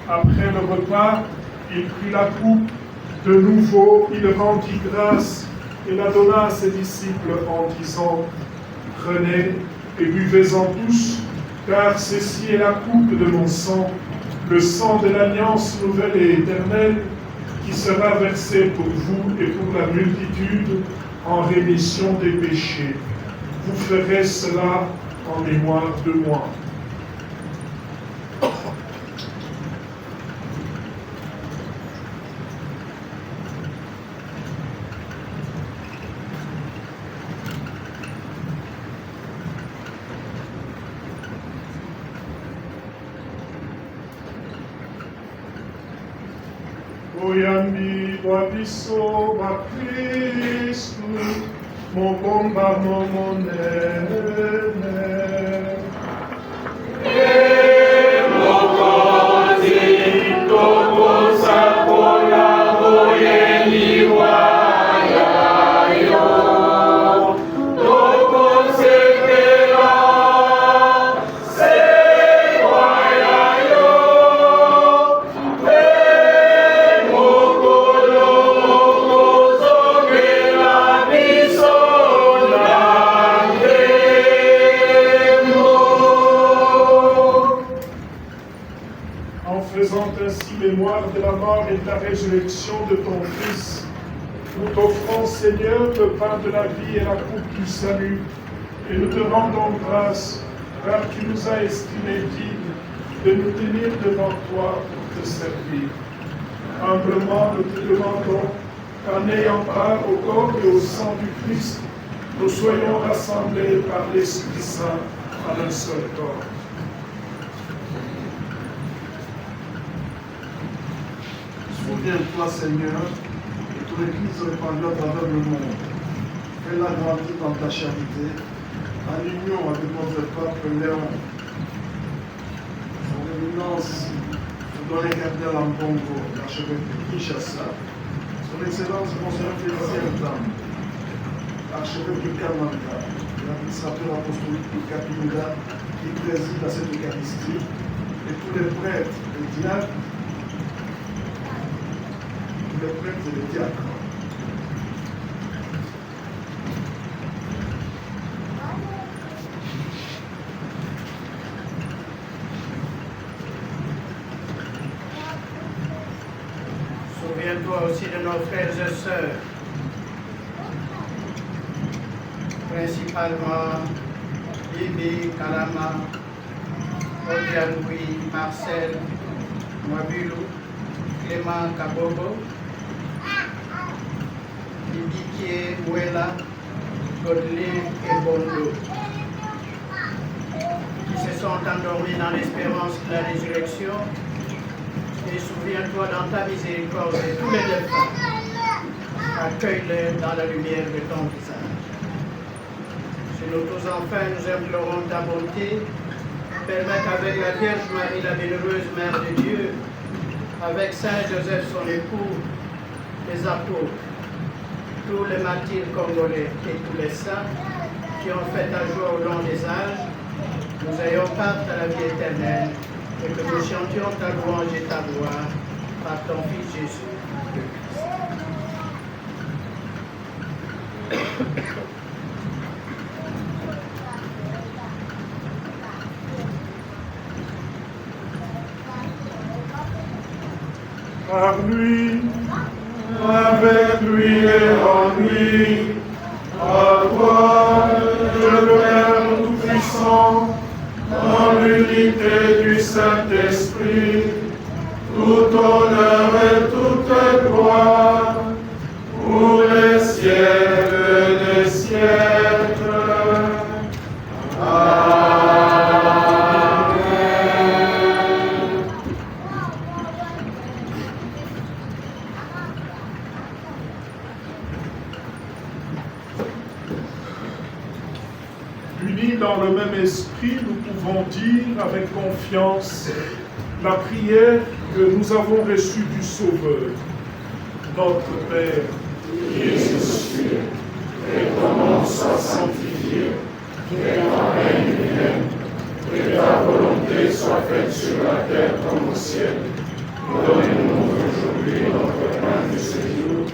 après le repas, il prit la coupe, de nouveau il rendit grâce et la donna à ses disciples en disant « Prenez et buvez-en tous, car ceci est la coupe de mon sang, le sang de l'alliance nouvelle et éternelle, qui sera versé pour vous et pour la multitude en rémission des péchés. Vous ferez cela en mémoire de moi. » Oyambi wabiso wa Kristu, mokomba momonene.
So, la
mort et de la résurrection de ton Fils, nous t'offrons, Seigneur, le pain de la vie et la coupe du salut, et nous te rendons grâce, car tu nous as estimés dignes de nous tenir devant toi pour te servir. Humblement, nous te demandons qu'en ayant part au corps et au sang du Christ, nous soyons rassemblés par l'Esprit Saint en un seul corps.
Souviens-toi, Seigneur, de toute l'Église répandue à travers le monde. Fais-la grandir dans ta charité, en union avec notre pape Léon, son éminence, le doyen cardinal Ambongo, l'archevêque de Kinshasa, son Excellence Monseigneur Félicien Dam, archevêque de Kamanga, l'administrateur apostolique de Kapinga, qui préside à cette Eucharistie, et tous les prêtres et diacres, tous les prêtres et les diacres.
Souviens-toi aussi de nos frères et sœurs, principalement Bibi, Kalama, Odianoui, Marcel, Mwabilou, Clément Kabobo, Bibikié, Mouela, Godelive et Bondo, qui se sont endormis dans l'espérance de la résurrection. Et souviens-toi dans ta miséricorde de tous les défunts. Accueille-les dans la lumière de ton visage. Sur nous tous enfin, nous implorons ta bonté. Permets qu'avec la Vierge Marie, la bienheureuse Mère de Dieu, avec Saint Joseph, son époux, les apôtres, tous les martyrs congolais et tous les saints qui ont fait ta joie au long des âges, nous ayons part à la vie éternelle. Et que nous chantions ta louange et ta gloire par ton Fils Jésus, le Christ.
Par lui, avec lui et en lui, à toi, Dieu le Père Tout-Puissant, dans l'unité du Saint-Esprit, tout honneur et toute gloire, pour les siècles des siècles. Amen. Unis dans le même esprit, nous pouvons dire avec confiance la prière que nous avons reçue du Sauveur. Notre Père,
qui es aux cieux, que ton nom soit sanctifié, que ton règne vienne, que ta volonté soit faite sur la terre comme au ciel. Donne-nous aujourd'hui notre pain de ce jour.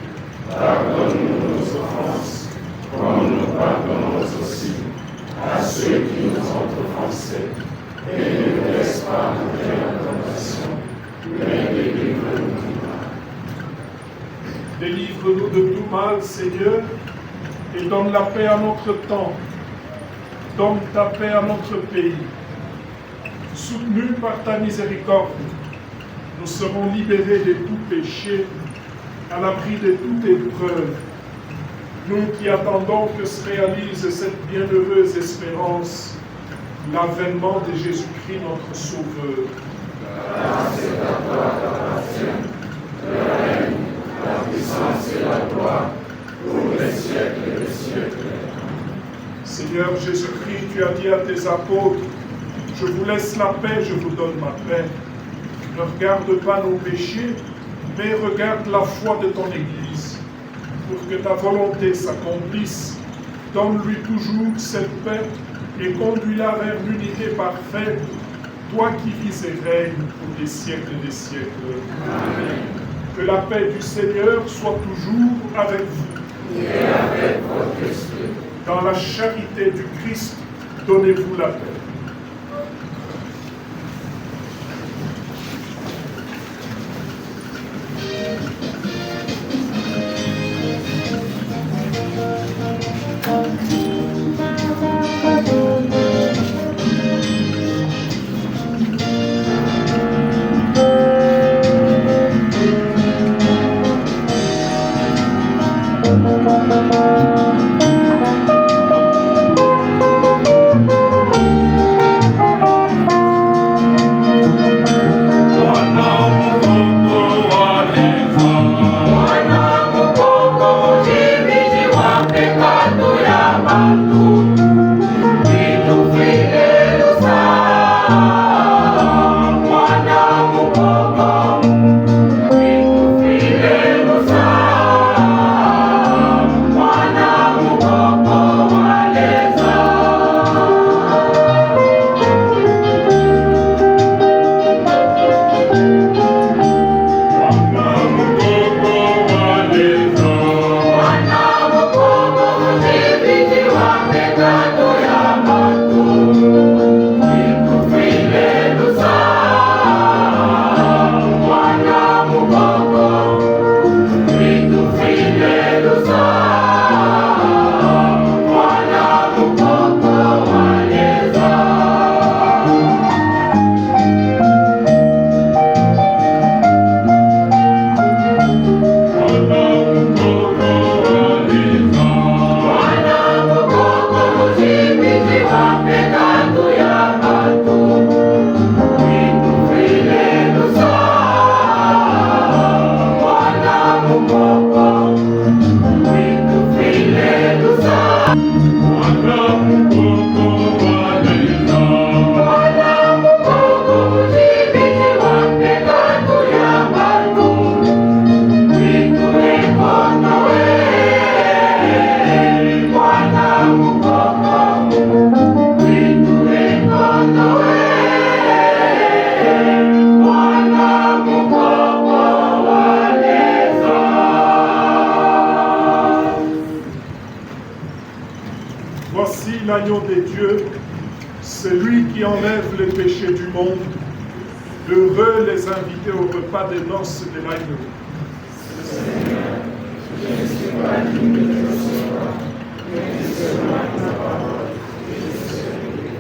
Pardonne-nous nos offenses, comme nous pardonnons aussi à ceux qui nous ont offensés. Et ne nous laisse pas entrer en tentation, mais délivre-nous du mal.
Délivre-nous de tout mal, Seigneur, et donne la paix à notre temps. Donne ta paix à notre pays. Soutenus par ta miséricorde, nous serons libérés de tout péché, à l'abri de toute épreuve. Nous qui attendons que se réalise cette bienheureuse espérance, l'avènement de Jésus-Christ, notre Sauveur.
Car c'est à toi qu'appartient le règne, la puissance et la gloire, pour les siècles des siècles.
Seigneur Jésus-Christ, tu as dit à tes apôtres, je vous laisse la paix, je vous donne ma paix. Ne regarde pas nos péchés, mais regarde la foi de ton Église. Pour que ta volonté s'accomplisse, donne-lui toujours cette paix et conduis-la vers l'unité parfaite, toi qui vis et règnes pour des siècles et des siècles.
Amen.
Que la paix du Seigneur soit toujours avec vous.
Et avec votre esprit.
Dans la charité du Christ, donnez-vous la paix. Voici l'agneau de Dieu, celui qui enlève les péchés du monde. Heureux les invités au repas des noces de l'agneau.
Seigneur, je ne suis pas digne de recevoir, mais dis seulement ta parole et je serai guéri.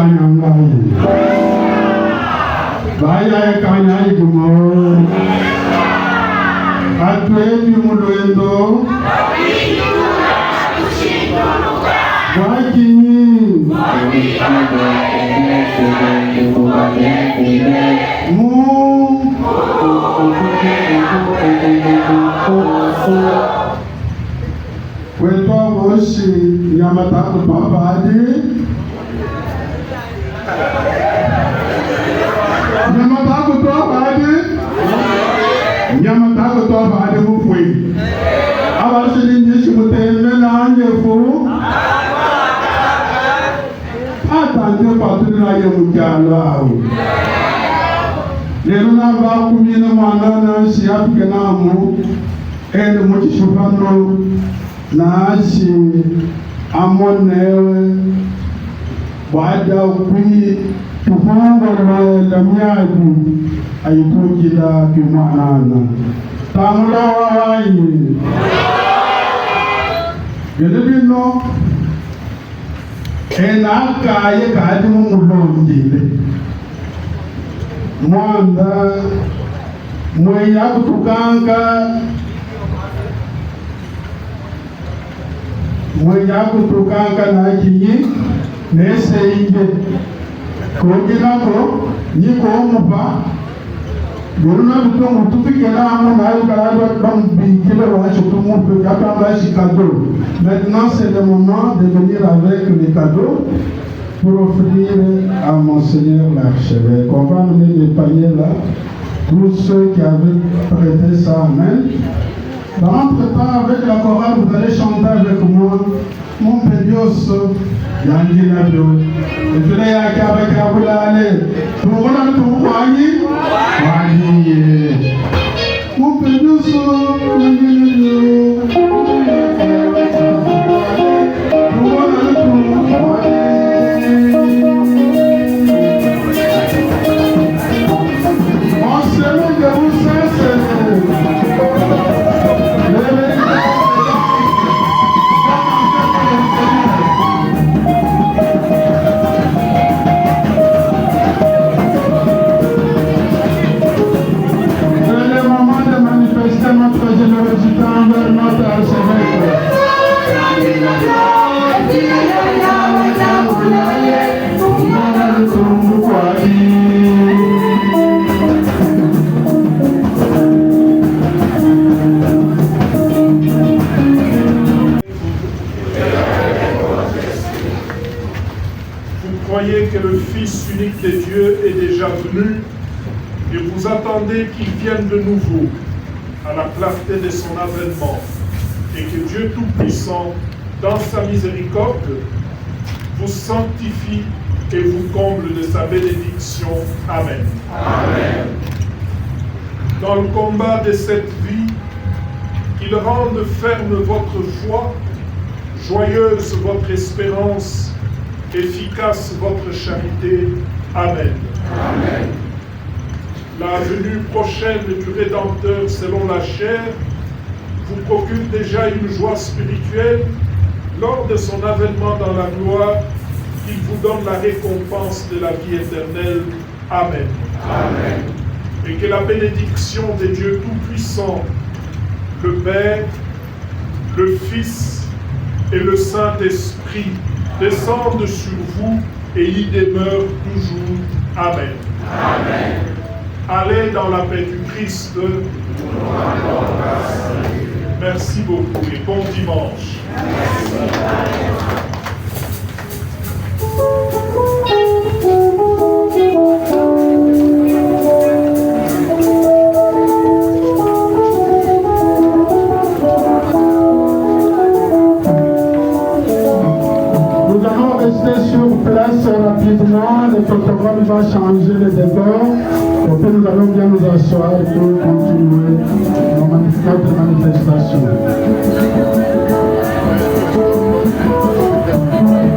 kanyangai. Baya kanyai gumo. Atwendi mulwendo. Wakinyi. Wetwa boshi nyamata kupapadi. Nyamata kupapadi. Nyamata kupapadi mufwe. Abashiri nyishi muteme na anyefu. Atanje patri na yemukyalo awo. Lero naba kumina mwana na shiafike namu. Ene muchishufano nasi amonewe baada kui tufungo la miadi aitujila kimwana tamula wayi gelebino ena kaye kadi mulongile mwanda mweya kutukanga mwenye kutukanga na kinyi nese inge kongilako niko omupa goruna bitongo tupikela amo na yukalado bambikile wacho tumupe kapa mbashi cadeau. Maintenant c'est le moment de venir avec les cadeaux pour offrir à Monseigneur l'archevêque. On va amener les paniers là, tous ceux qui avaient prêté ça en main. Dans l'entretemps, avec la chorale, vous allez chanter avec moi mon Pédios Yangilado. Et puis là, il y a Kabakaboulale. Tout le monde a tout mon Pédios Yangilado. Tout le monde a tout on se met de vous notre générosité envers notre archevêque.
Vous croyez que le Fils unique de Dieu est déjà venu et vous attendez qu'il vienne de nouveau à la clarté de son avènement, et que Dieu Tout-Puissant, dans sa miséricorde, vous sanctifie et vous comble de sa bénédiction. Amen.
Amen.
Dans le combat de cette vie, qu'il rende ferme votre foi, joyeuse votre espérance, efficace votre charité. Amen.
Amen.
La venue prochaine du Rédempteur selon la chair vous procure déjà une joie spirituelle lors de son avènement dans la gloire, qu'il vous donne la récompense de la vie éternelle. Amen.
Amen.
Et que la bénédiction de Dieu Tout-Puissant, le Père, le Fils et le Saint-Esprit descendent sur vous et y demeurent toujours. Amen.
Amen.
Allez dans la paix du Christ. Merci beaucoup et bon dimanche.
Nous allons rester sur place rapidement. Le protocole va changer le décor. Et puis nous allons bien nous asseoir pour continuer notre manifestation.
Amen.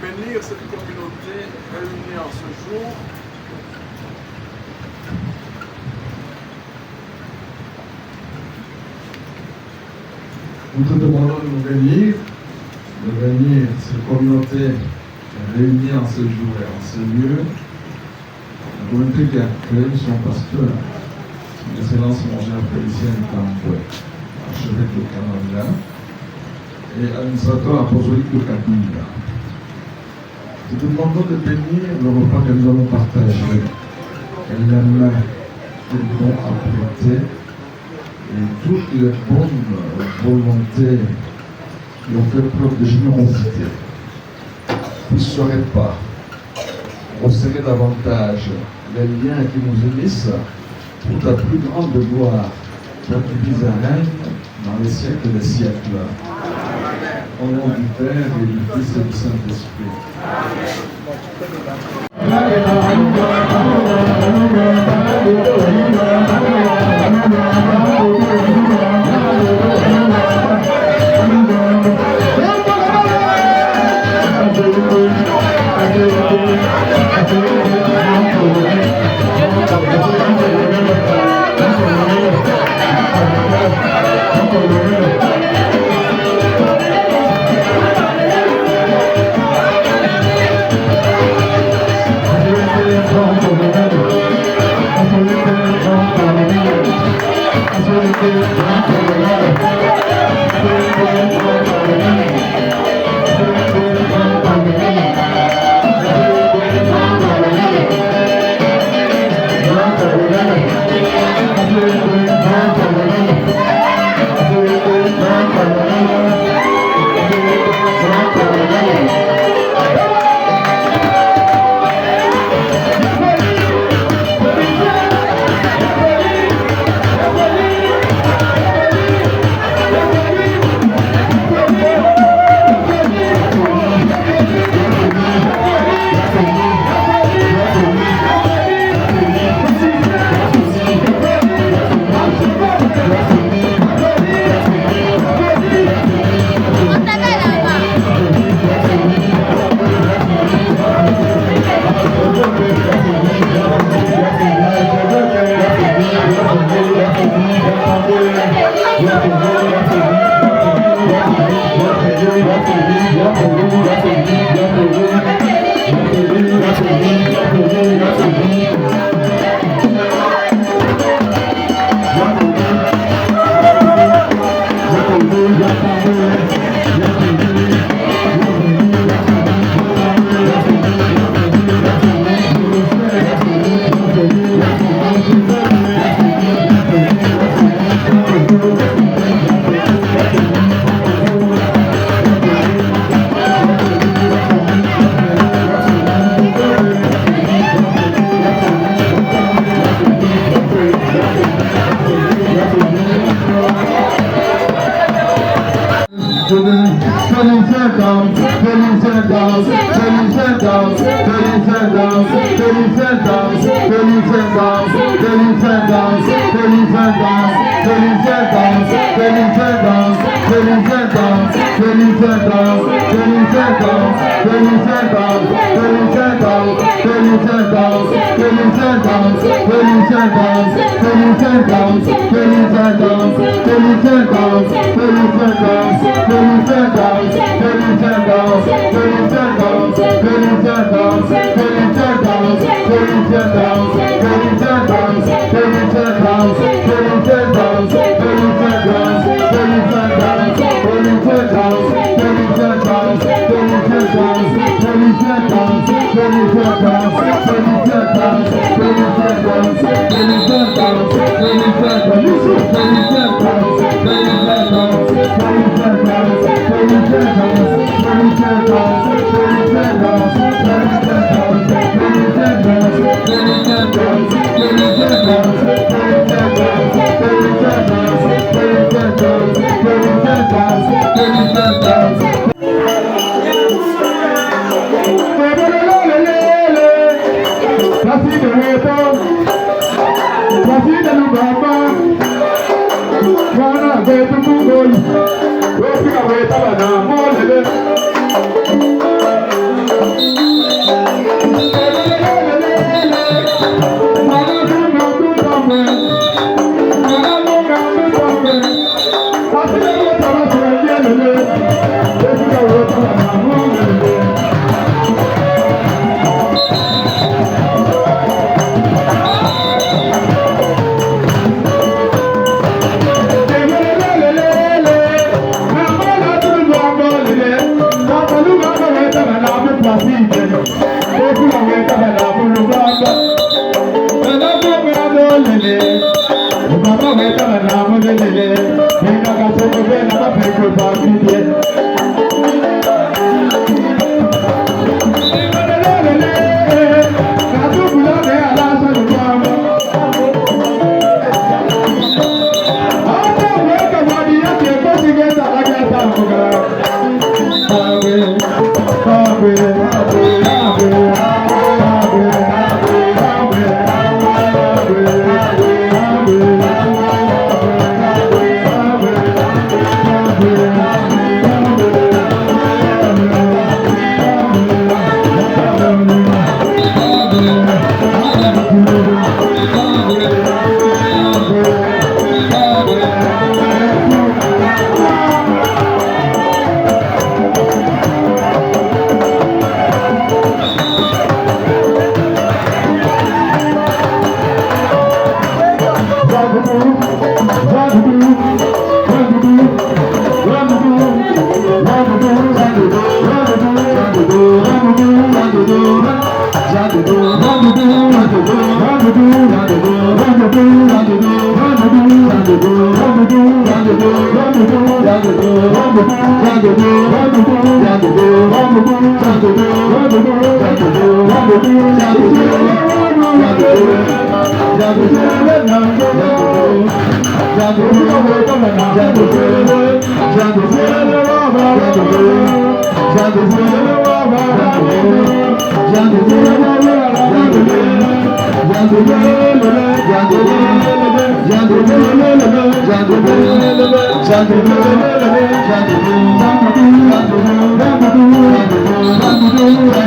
bénir cette communauté réunie en ce jour.
Nous te demandons de nous bénir cette communauté réunie en ce jour et en ce lieu. La communauté qui a créé son pasteur, son excellence Monseigneur Félicien Tamboué, archevêque de Kananga et administrateur apostolique de Kabila. Nous te demandons de bénir le repas que nous allons partager et la main que nous allons apprêter et toutes les bonnes volontés qui ont fait preuve de générosité puissent se répandre, resserrer davantage les liens qui nous unissent pour ta plus grande gloire, toi qui vis à règne dans les siècles des siècles. Au nom du Père et du Fils et du Saint-Esprit.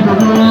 Jadu